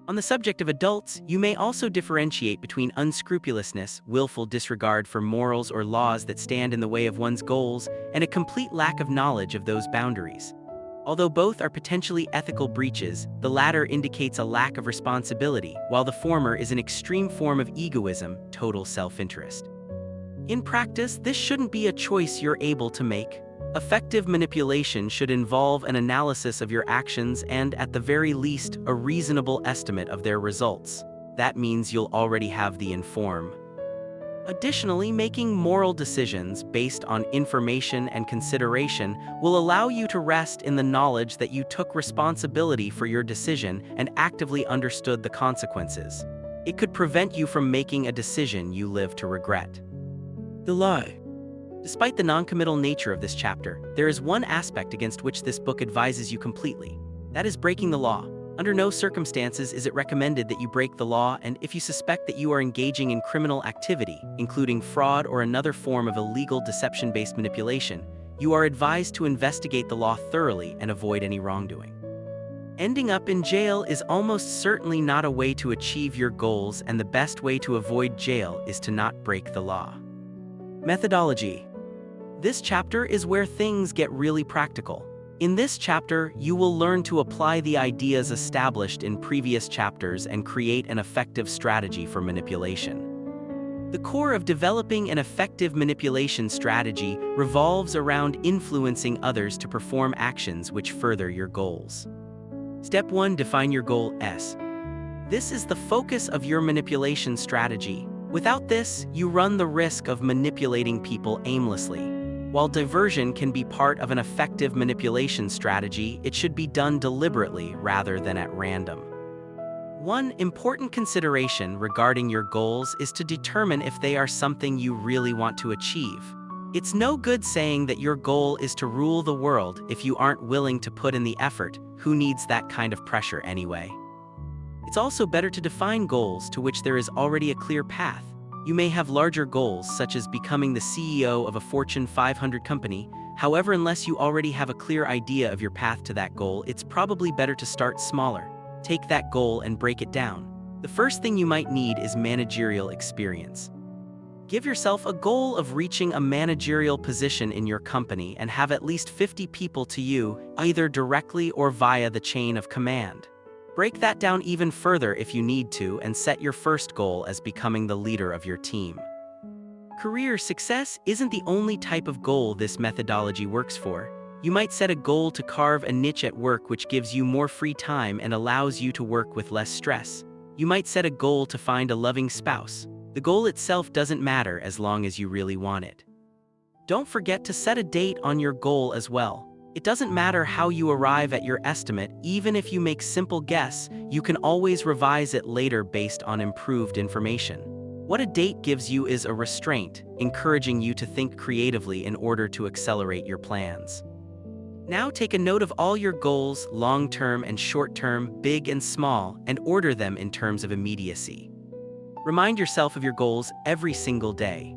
On the subject of adults, you may also differentiate between unscrupulousness, willful disregard for morals or laws that stand in the way of one's goals, and a complete lack of knowledge of those boundaries. Although both are potentially ethical breaches, the latter indicates a lack of responsibility, while the former is an extreme form of egoism, total self-interest. In practice, this shouldn't be a choice you're able to make. Effective manipulation should involve an analysis of your actions and, at the very least, a reasonable estimate of their results. That means you'll already have the inform. Additionally, making moral decisions based on information and consideration will allow you to rest in the knowledge that you took responsibility for your decision and actively understood the consequences. It could prevent you from making a decision you live to regret. The lie. Despite the non-committal nature of this chapter, there is one aspect against which this book advises you completely. That is breaking the law. Under no circumstances is it recommended that you break the law, and if you suspect that you are engaging in criminal activity, including fraud or another form of illegal deception-based manipulation, you are advised to investigate the law thoroughly and avoid any wrongdoing. Ending up in jail is almost certainly not a way to achieve your goals, and the best way to avoid jail is to not break the law. Methodology. This chapter is where things get really practical. In this chapter, you will learn to apply the ideas established in previous chapters and create an effective strategy for manipulation. The core of developing an effective manipulation strategy revolves around influencing others to perform actions which further your goals. Step 1. Define your goal. This is the focus of your manipulation strategy. Without this, you run the risk of manipulating people aimlessly. While diversion can be part of an effective manipulation strategy, it should be done deliberately rather than at random. One important consideration regarding your goals is to determine if they are something you really want to achieve. It's no good saying that your goal is to rule the world if you aren't willing to put in the effort. Who needs that kind of pressure anyway? It's also better to define goals to which there is already a clear path. You may have larger goals, such as becoming the CEO of a Fortune 500 company. However, unless you already have a clear idea of your path to that goal, it's probably better to start smaller. Take that goal and break it down. The first thing you might need is managerial experience. Give yourself a goal of reaching a managerial position in your company and have at least 50 people to you, either directly or via the chain of command. Break that down even further if you need to and set your first goal as becoming the leader of your team. Career success isn't the only type of goal this methodology works for. You might set a goal to carve a niche at work which gives you more free time and allows you to work with less stress. You might set a goal to find a loving spouse. The goal itself doesn't matter as long as you really want it. Don't forget to set a date on your goal as well. It doesn't matter how you arrive at your estimate. Even if you make simple guess, you can always revise it later based on improved information. What a date gives you is a restraint, encouraging you to think creatively in order to accelerate your plans. Now take a note of all your goals, long-term and short-term, big and small, and order them in terms of immediacy. Remind yourself of your goals every single day.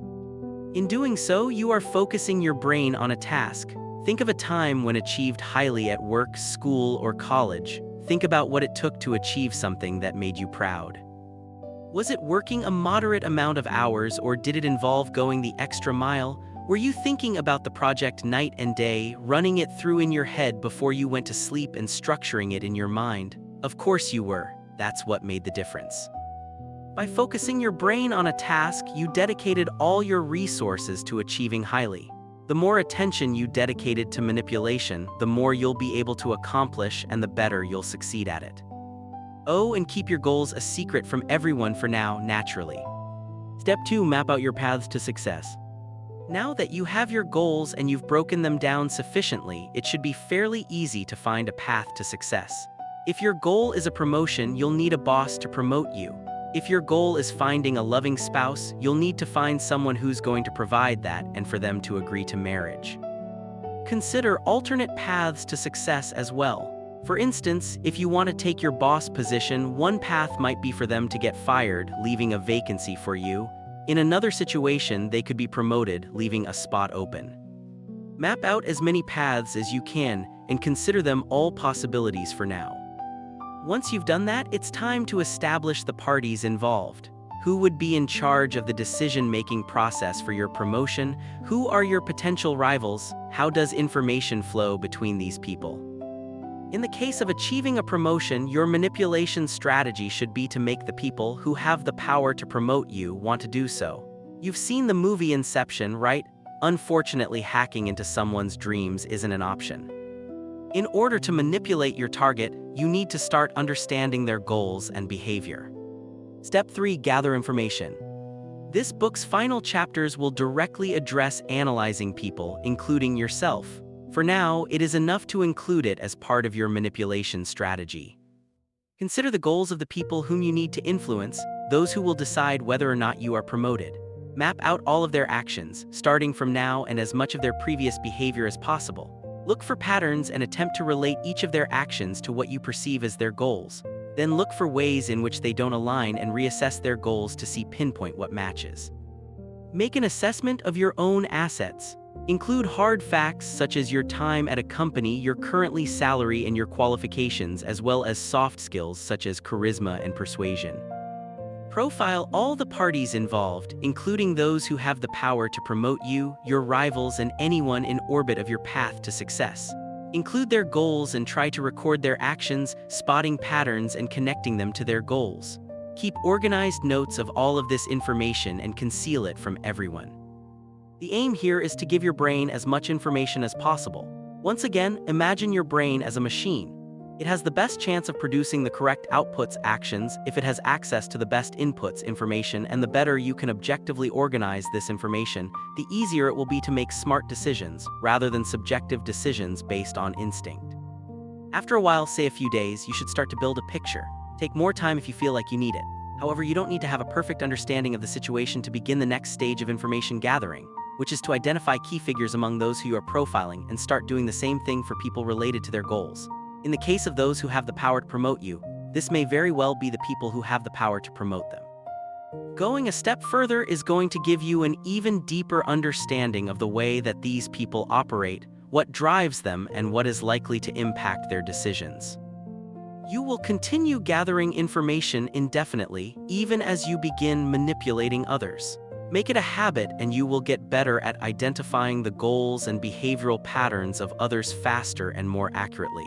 In doing so, you are focusing your brain on a task. Think of a time when achieved highly at work, school, or college. Think about what it took to achieve something that made you proud. Was it working a moderate amount of hours, or did it involve going the extra mile? Were you thinking about the project night and day, running it through in your head before you went to sleep and structuring it in your mind? Of course you were. That's what made the difference. By focusing your brain on a task, you dedicated all your resources to achieving highly. The more attention you dedicated to manipulation, the more you'll be able to accomplish and the better you'll succeed at it. Oh, and keep your goals a secret from everyone for now, naturally. Step 2. Map out your paths to success. Now that you have your goals and you've broken them down sufficiently, it should be fairly easy to find a path to success. If your goal is a promotion, you'll need a boss to promote you. If your goal is finding a loving spouse, you'll need to find someone who's going to provide that and for them to agree to marriage. Consider alternate paths to success as well. For instance, if you want to take your boss position, one path might be for them to get fired, leaving a vacancy for you. In another situation, they could be promoted, leaving a spot open. Map out as many paths as you can and consider them all possibilities for now. Once you've done that, it's time to establish the parties involved. Who would be in charge of the decision-making process for your promotion? Who are your potential rivals? How does information flow between these people? In the case of achieving a promotion, your manipulation strategy should be to make the people who have the power to promote you want to do so. You've seen the movie Inception, right? Unfortunately, hacking into someone's dreams isn't an option. In order to manipulate your target, you need to start understanding their goals and behavior. Step 3. Gather information. This book's final chapters will directly address analyzing people, including yourself. For now, it is enough to include it as part of your manipulation strategy. Consider the goals of the people whom you need to influence, those who will decide whether or not you are promoted. Map out all of their actions, starting from now, and as much of their previous behavior as possible. Look for patterns and attempt to relate each of their actions to what you perceive as their goals. Then look for ways in which they don't align and reassess their goals to see pinpoint what matches. Make an assessment of your own assets. Include hard facts such as your time at a company, your currently salary, and your qualifications, as well as soft skills such as charisma and persuasion. Profile all the parties involved, including those who have the power to promote you, your rivals, and anyone in orbit of your path to success. Include their goals and try to record their actions, spotting patterns and connecting them to their goals. Keep organized notes of all of this information and conceal it from everyone. The aim here is to give your brain as much information as possible. Once again, imagine your brain as a machine. It has the best chance of producing the correct outputs, actions, if it has access to the best inputs, information, and the better you can objectively organize this information, the easier it will be to make smart decisions, rather than subjective decisions based on instinct. After a while, say a few days, you should start to build a picture. Take more time if you feel like you need it. However, you don't need to have a perfect understanding of the situation to begin the next stage of information gathering, which is to identify key figures among those who you are profiling and start doing the same thing for people related to their goals. In the case of those who have the power to promote you, this may very well be the people who have the power to promote them. Going a step further is going to give you an even deeper understanding of the way that these people operate, what drives them, and what is likely to impact their decisions. You will continue gathering information indefinitely, even as you begin manipulating others. Make it a habit and you will get better at identifying the goals and behavioral patterns of others faster and more accurately.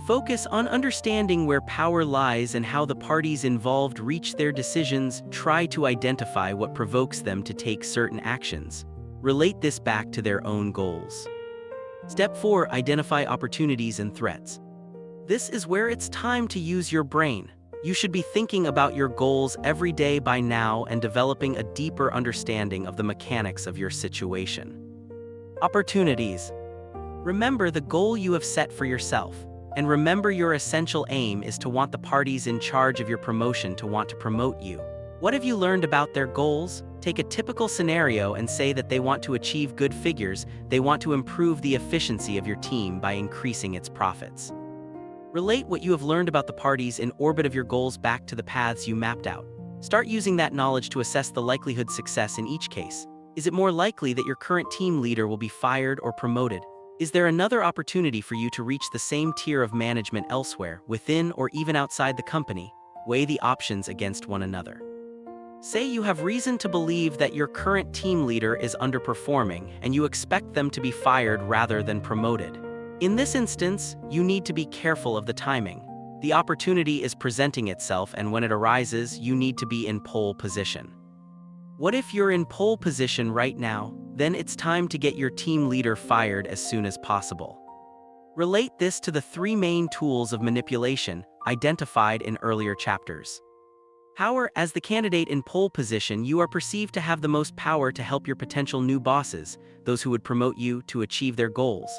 Focus on understanding where power lies and how the parties involved reach their decisions. Try to identify what provokes them to take certain actions. Relate this back to their own goals. Step 4. Identify opportunities and threats. This is where it's time to use your brain. You should be thinking about your goals every day by now and developing a deeper understanding of the mechanics of your situation. Opportunities. Remember the goal you have set for yourself. And remember, your essential aim is to want the parties in charge of your promotion to want to promote you. What have you learned about their goals? Take a typical scenario and say that they want to achieve good figures, they want to improve the efficiency of your team by increasing its profits. Relate what you have learned about the parties in orbit of your goals back to the paths you mapped out. Start using that knowledge to assess the likelihood success in each case. Is it more likely that your current team leader will be fired or promoted? Is there another opportunity for you to reach the same tier of management elsewhere, within or even outside the company? Weigh the options against one another. Say you have reason to believe that your current team leader is underperforming and you expect them to be fired rather than promoted. In this instance, you need to be careful of the timing. The opportunity is presenting itself, and when it arises, you need to be in pole position. What if you're in pole position right now? Then it's time to get your team leader fired as soon as possible. Relate this to the 3 main tools of manipulation identified in earlier chapters. Power. As the candidate in pole position, you are perceived to have the most power to help your potential new bosses, those who would promote you, to achieve their goals.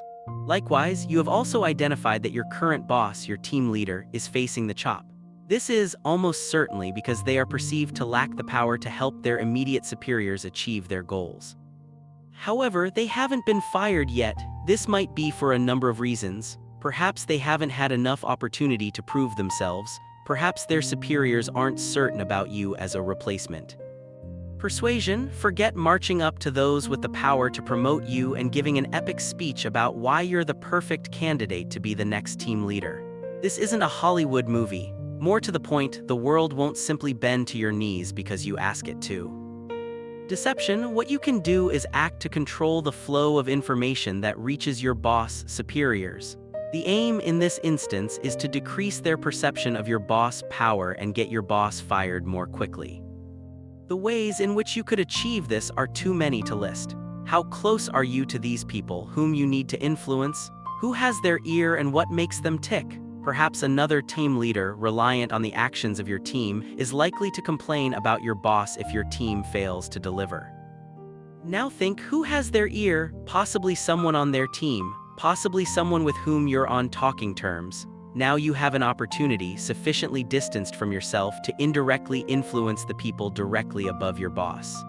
Likewise, you have also identified that your current boss, your team leader, is facing the chop. This is almost certainly because they are perceived to lack the power to help their immediate superiors achieve their goals. However, they haven't been fired yet. This might be for a number of reasons. Perhaps they haven't had enough opportunity to prove themselves. Perhaps their superiors aren't certain about you as a replacement. Persuasion. Forget marching up to those with the power to promote you and giving an epic speech about why you're the perfect candidate to be the next team leader. This isn't a Hollywood movie. More to the point, the world won't simply bend to your knees because you ask it to. Deception, what you can do is act to control the flow of information that reaches your boss superiors. The aim in this instance is to decrease their perception of your boss power and get your boss fired more quickly. The ways in which you could achieve this are too many to list. How close are you to these people whom you need to influence? Who has their ear and what makes them tick? Perhaps another team leader, reliant on the actions of your team, is likely to complain about your boss if your team fails to deliver. Now think, who has their ear? Possibly someone on their team, possibly someone with whom you're on talking terms. Now you have an opportunity, sufficiently distanced from yourself, to indirectly influence the people directly above your boss.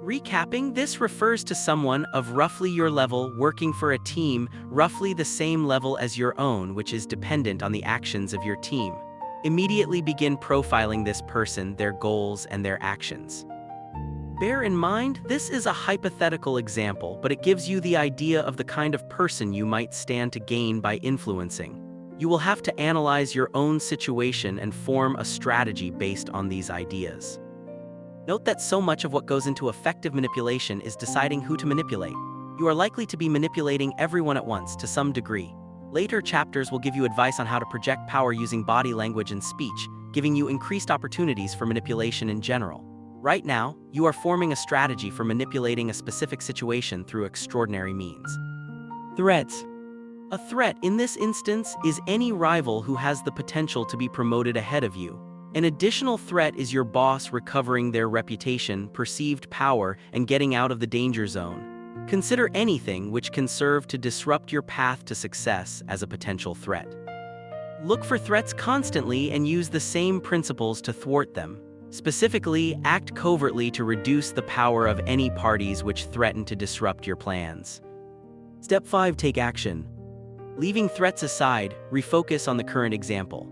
Recapping, this refers to someone of roughly your level working for a team roughly the same level as your own, which is dependent on the actions of your team. Immediately begin profiling this person, their goals, and their actions. Bear in mind, this is a hypothetical example, but it gives you the idea of the kind of person you might stand to gain by influencing. You will have to analyze your own situation and form a strategy based on these ideas. Note that so much of what goes into effective manipulation is deciding who to manipulate. You are likely to be manipulating everyone at once to some degree. Later chapters will give you advice on how to project power using body language and speech, giving you increased opportunities for manipulation in general. Right now, you are forming a strategy for manipulating a specific situation through extraordinary means. Threats. A threat in this instance is any rival who has the potential to be promoted ahead of you. An additional threat is your boss recovering their reputation, perceived power, and getting out of the danger zone. Consider anything which can serve to disrupt your path to success as a potential threat. Look for threats constantly and use the same principles to thwart them. Specifically, act covertly to reduce the power of any parties which threaten to disrupt your plans. Step 5. Take action. Leaving threats aside, refocus on the current example.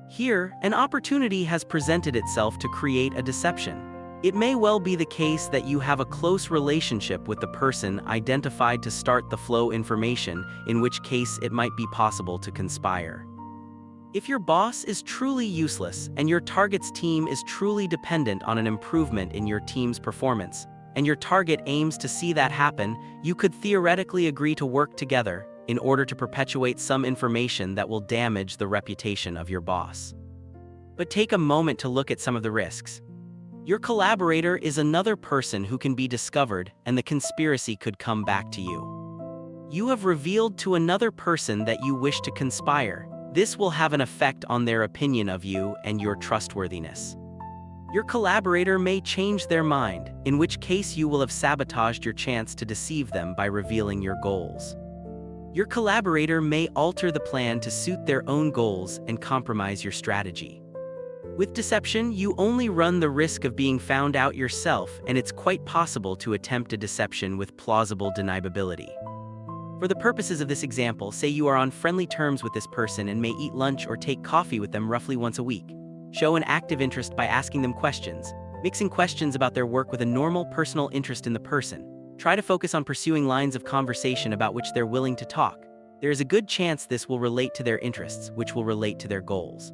Here, an opportunity has presented itself to create a deception. It may well be the case that you have a close relationship with the person identified to start the flow information, in which case it might be possible to conspire. If your boss is truly useless and your target's team is truly dependent on an improvement in your team's performance, and your target aims to see that happen, you could theoretically agree to work together in order to perpetuate some information that will damage the reputation of your boss. But take a moment to look at some of the risks. Your collaborator is another person who can be discovered, and the conspiracy could come back to you. You have revealed to another person that you wish to conspire. This will have an effect on their opinion of you and your trustworthiness. Your collaborator may change their mind, in which case you will have sabotaged your chance to deceive them by revealing your goals. Your collaborator may alter the plan to suit their own goals and compromise your strategy. With deception, you only run the risk of being found out yourself, and it's quite possible to attempt a deception with plausible deniability. For the purposes of this example, say you are on friendly terms with this person and may eat lunch or take coffee with them roughly once a week. Show an active interest by asking them questions, mixing questions about their work with a normal personal interest in the person. Try to focus on pursuing lines of conversation about which they're willing to talk. There is a good chance this will relate to their interests, which will relate to their goals.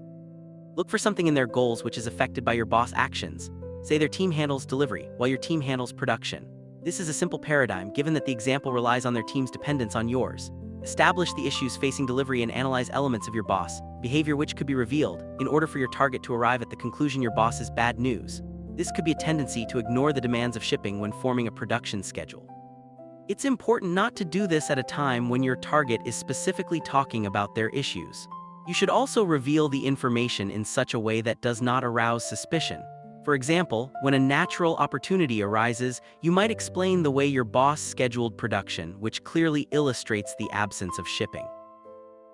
Look for something in their goals which is affected by your boss' actions. Say their team handles delivery, while your team handles production. This is a simple paradigm, given that the example relies on their team's dependence on yours. Establish the issues facing delivery and analyze elements of your boss' behavior which could be revealed, in order for your target to arrive at the conclusion your boss is bad news. This could be a tendency to ignore the demands of shipping when forming a production schedule. It's important not to do this at a time when your target is specifically talking about their issues. You should also reveal the information in such a way that does not arouse suspicion. For example, when a natural opportunity arises, you might explain the way your boss scheduled production, which clearly illustrates the absence of shipping.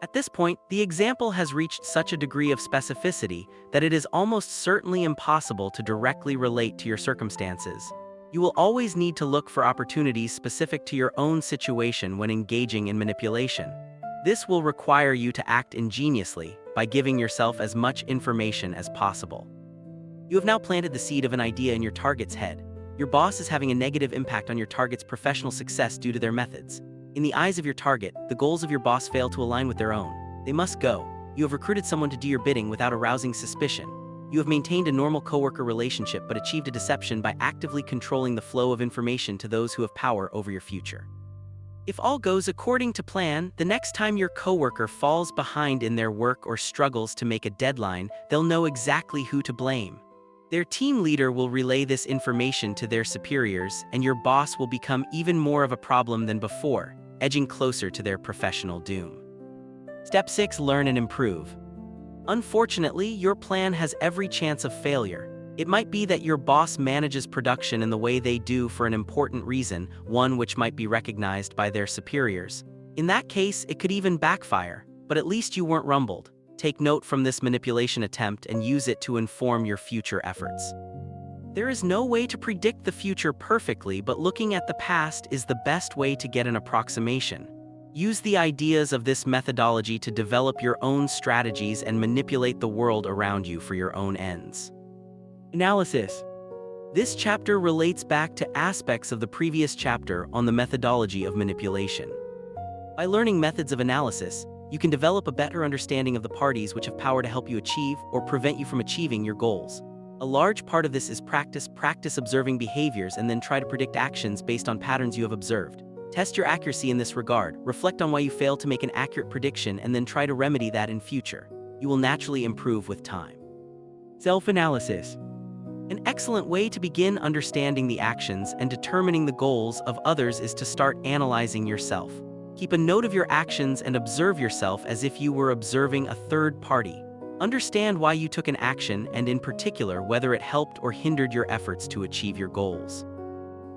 At this point, the example has reached such a degree of specificity that it is almost certainly impossible to directly relate to your circumstances. You will always need to look for opportunities specific to your own situation when engaging in manipulation. This will require you to act ingeniously by giving yourself as much information as possible. You have now planted the seed of an idea in your target's head. Your boss is having a negative impact on your target's professional success due to their methods. In the eyes of your target, the goals of your boss fail to align with their own. They must go. You have recruited someone to do your bidding without arousing suspicion. You have maintained a normal coworker relationship but achieved a deception by actively controlling the flow of information to those who have power over your future. If all goes according to plan, the next time your coworker falls behind in their work or struggles to make a deadline, they'll know exactly who to blame. Their team leader will relay this information to their superiors, and your boss will become even more of a problem than before, edging closer to their professional doom. Step 6. Learn and improve. Unfortunately, your plan has every chance of failure. It might be that your boss manages production in the way they do for an important reason, one which might be recognized by their superiors. In that case, it could even backfire, but at least you weren't rumbled. Take note from this manipulation attempt and use it to inform your future efforts. There is no way to predict the future perfectly, but looking at the past is the best way to get an approximation. Use the ideas of this methodology to develop your own strategies and manipulate the world around you for your own ends. Analysis. This chapter relates back to aspects of the previous chapter on the methodology of manipulation. By learning methods of analysis, you can develop a better understanding of the parties which have power to help you achieve or prevent you from achieving your goals. A large part of this is practice observing behaviors and then try to predict actions based on patterns you have observed. Test your accuracy in this regard, reflect on why you failed to make an accurate prediction and then try to remedy that in future. You will naturally improve with time. Self-analysis. An excellent way to begin understanding the actions and determining the goals of others is to start analyzing yourself. Keep a note of your actions and observe yourself as if you were observing a third party. Understand why you took an action and, in particular, whether it helped or hindered your efforts to achieve your goals.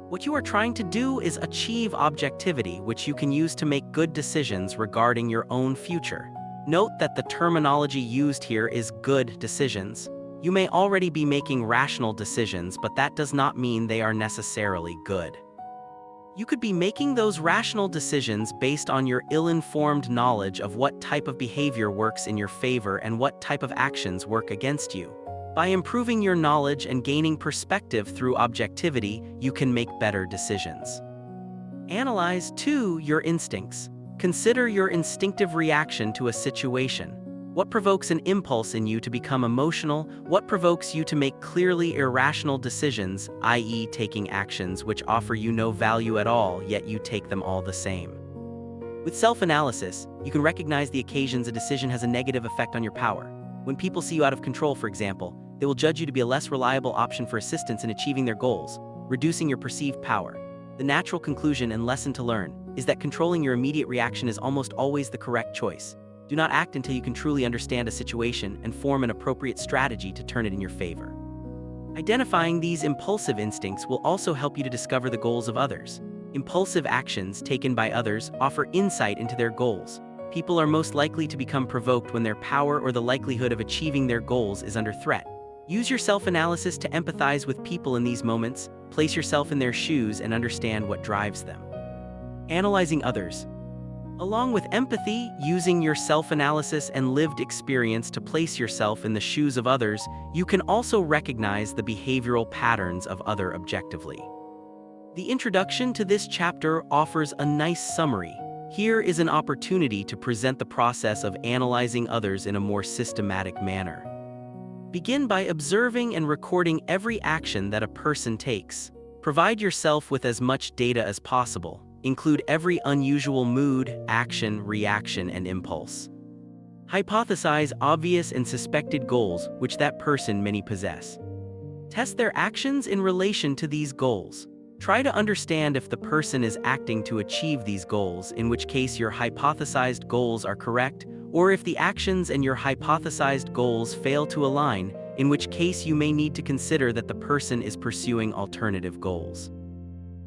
What you are trying to do is achieve objectivity, which you can use to make good decisions regarding your own future. Note that the terminology used here is good decisions. You may already be making rational decisions, but that does not mean they are necessarily good. You could be making those rational decisions based on your ill-informed knowledge of what type of behavior works in your favor and what type of actions work against you. By improving your knowledge and gaining perspective through objectivity, you can make better decisions. Analyze, too, your instincts. Consider your instinctive reaction to a situation. What provokes an impulse in you to become emotional? What provokes you to make clearly irrational decisions, i.e., taking actions which offer you no value at all, yet you take them all the same? With self-analysis, you can recognize the occasions a decision has a negative effect on your power. When people see you out of control, for example, they will judge you to be a less reliable option for assistance in achieving their goals, reducing your perceived power. The natural conclusion and lesson to learn is that controlling your immediate reaction is almost always the correct choice. Do not act until you can truly understand a situation and form an appropriate strategy to turn it in your favor. Identifying these impulsive instincts will also help you to discover the goals of others. Impulsive actions taken by others offer insight into their goals. People are most likely to become provoked when their power or the likelihood of achieving their goals is under threat. Use your self-analysis to empathize with people in these moments, place yourself in their shoes and understand what drives them. Analyzing others. Along with empathy, using your self-analysis and lived experience to place yourself in the shoes of others, you can also recognize the behavioral patterns of others objectively. The introduction to this chapter offers a nice summary. Here is an opportunity to present the process of analyzing others in a more systematic manner. Begin by observing and recording every action that a person takes. Provide yourself with as much data as possible. Include every unusual mood, action, reaction, and impulse. Hypothesize obvious and suspected goals which that person may possess. Test their actions in relation to these goals. Try to understand if the person is acting to achieve these goals, in which case your hypothesized goals are correct, or if the actions and your hypothesized goals fail to align, in which case you may need to consider that the person is pursuing alternative goals.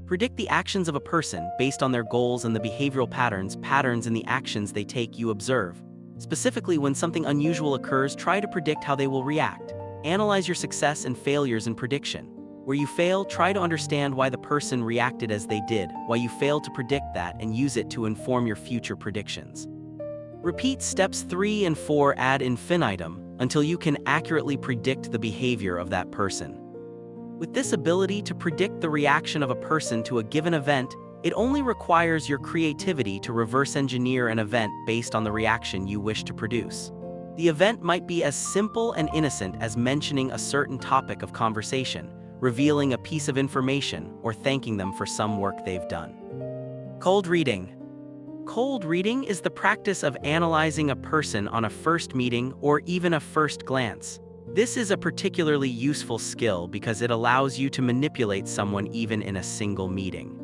Predict the actions of a person based on their goals and the behavioral patterns in the actions they take you observe. Specifically, when something unusual occurs, try to predict how they will react. Analyze your success and failures in prediction. Where you fail, try to understand why the person reacted as they did, why you failed to predict that, and use it to inform your future predictions. Repeat steps 3 and 4 ad infinitum until you can accurately predict the behavior of that person. With this ability to predict the reaction of a person to a given event, it only requires your creativity to reverse engineer an event based on the reaction you wish to produce. The event might be as simple and innocent as mentioning a certain topic of conversation, revealing a piece of information, or thanking them for some work they've done. Cold reading. Cold reading is the practice of analyzing a person on a first meeting or even a first glance. This is a particularly useful skill because it allows you to manipulate someone even in a single meeting.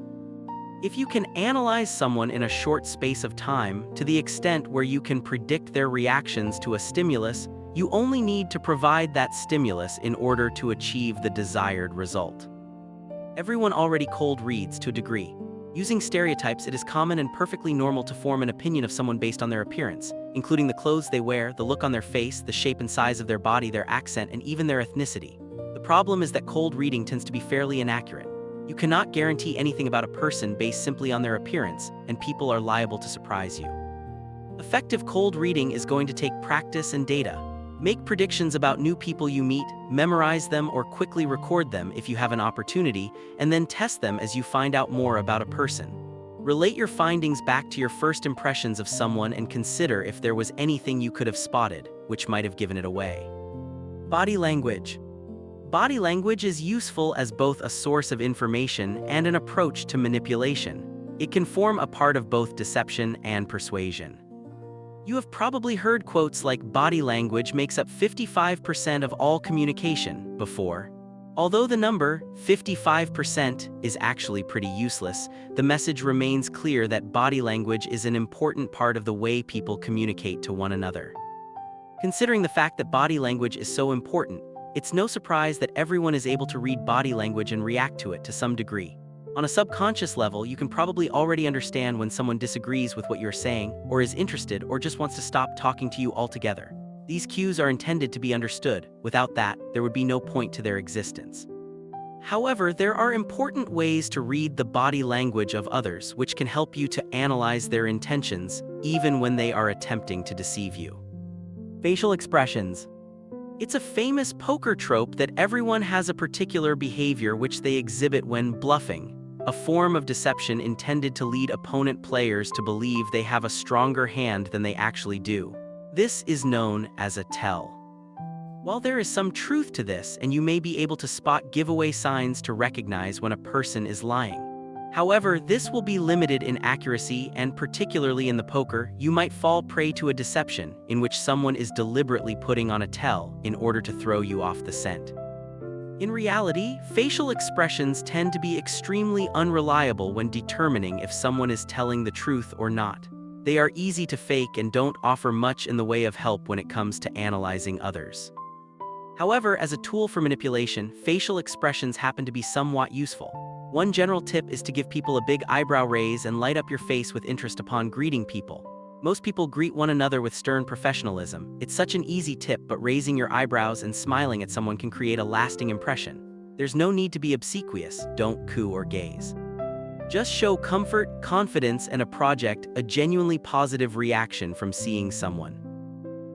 If you can analyze someone in a short space of time to the extent where you can predict their reactions to a stimulus, you only need to provide that stimulus in order to achieve the desired result. Everyone already cold reads to a degree. Using stereotypes, it is common and perfectly normal to form an opinion of someone based on their appearance, including the clothes they wear, the look on their face, the shape and size of their body, their accent, and even their ethnicity. The problem is that cold reading tends to be fairly inaccurate. You cannot guarantee anything about a person based simply on their appearance, and people are liable to surprise you. Effective cold reading is going to take practice and data. Make predictions about new people you meet, memorize them or quickly record them if you have an opportunity, and then test them as you find out more about a person. Relate your findings back to your first impressions of someone and consider if there was anything you could have spotted, which might have given it away. Body language. Body language is useful as both a source of information and an approach to manipulation. It can form a part of both deception and persuasion. You have probably heard quotes like "body language makes up 55% of all communication" before. Although the number, 55%, is actually pretty useless, the message remains clear that body language is an important part of the way people communicate to one another. Considering the fact that body language is so important, it's no surprise that everyone is able to read body language and react to it to some degree. On a subconscious level, you can probably already understand when someone disagrees with what you're saying, or is interested, or just wants to stop talking to you altogether. These cues are intended to be understood. Without that, there would be no point to their existence. However, there are important ways to read the body language of others, which can help you to analyze their intentions, even when they are attempting to deceive you. Facial expressions. It's a famous poker trope that everyone has a particular behavior which they exhibit when bluffing, a form of deception intended to lead opponent players to believe they have a stronger hand than they actually do. This is known as a tell. While there is some truth to this, and you may be able to spot giveaway signs to recognize when a person is lying. However, this will be limited in accuracy, and particularly in the poker, you might fall prey to a deception in which someone is deliberately putting on a tell in order to throw you off the scent. In reality, facial expressions tend to be extremely unreliable when determining if someone is telling the truth or not. They are easy to fake and don't offer much in the way of help when it comes to analyzing others. However, as a tool for manipulation, facial expressions happen to be somewhat useful. One general tip is to give people a big eyebrow raise and light up your face with interest upon greeting people. Most people greet one another with stern professionalism. It's such an easy tip, but raising your eyebrows and smiling at someone can create a lasting impression. There's no need to be obsequious, don't coo or gaze. Just show comfort, confidence, and a genuinely positive reaction from seeing someone.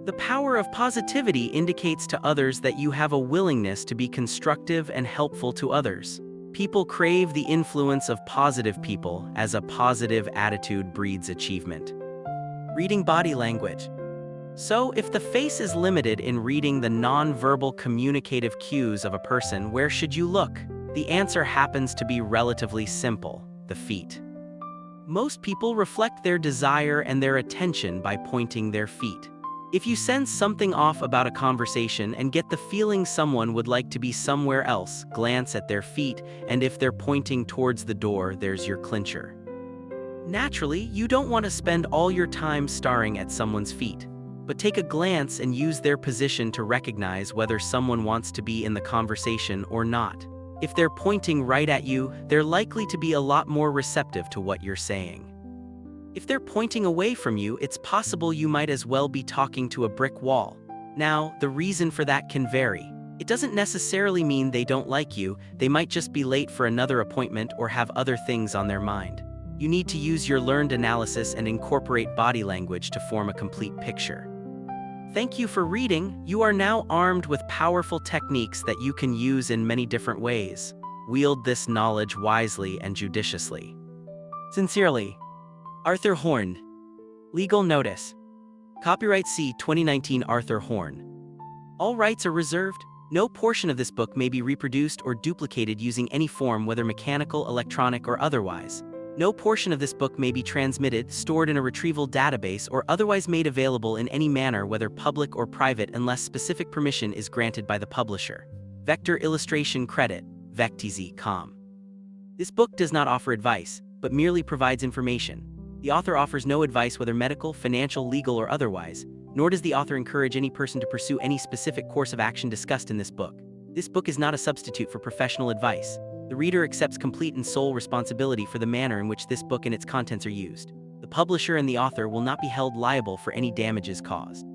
The power of positivity indicates to others that you have a willingness to be constructive and helpful to others. People crave the influence of positive people, as a positive attitude breeds achievement. Reading body language. So, if the face is limited in reading the non-verbal communicative cues of a person, where should you look? The answer happens to be relatively simple: the feet. Most people reflect their desire and their attention by pointing their feet. If you sense something off about a conversation and get the feeling someone would like to be somewhere else, glance at their feet, and if they're pointing towards the door, there's your clincher. Naturally, you don't want to spend all your time staring at someone's feet, but take a glance and use their position to recognize whether someone wants to be in the conversation or not. If they're pointing right at you, they're likely to be a lot more receptive to what you're saying. If they're pointing away from you, it's possible you might as well be talking to a brick wall. Now, the reason for that can vary. It doesn't necessarily mean they don't like you, they might just be late for another appointment or have other things on their mind. You need to use your learned analysis and incorporate body language to form a complete picture. Thank you for reading. You are now armed with powerful techniques that you can use in many different ways. Wield this knowledge wisely and judiciously. Sincerely, Arthur Horn. Legal notice. Copyright C 2019 Arthur Horn. All rights are reserved. No portion of this book may be reproduced or duplicated using any form, whether mechanical, electronic, or otherwise. No portion of this book may be transmitted, stored in a retrieval database, or otherwise made available in any manner, whether public or private, unless specific permission is granted by the publisher. Vector Illustration Credit, VecTZ.com. This book does not offer advice, but merely provides information. The author offers no advice, whether medical, financial, legal, or otherwise, nor does the author encourage any person to pursue any specific course of action discussed in this book. This book is not a substitute for professional advice. The reader accepts complete and sole responsibility for the manner in which this book and its contents are used. The publisher and the author will not be held liable for any damages caused.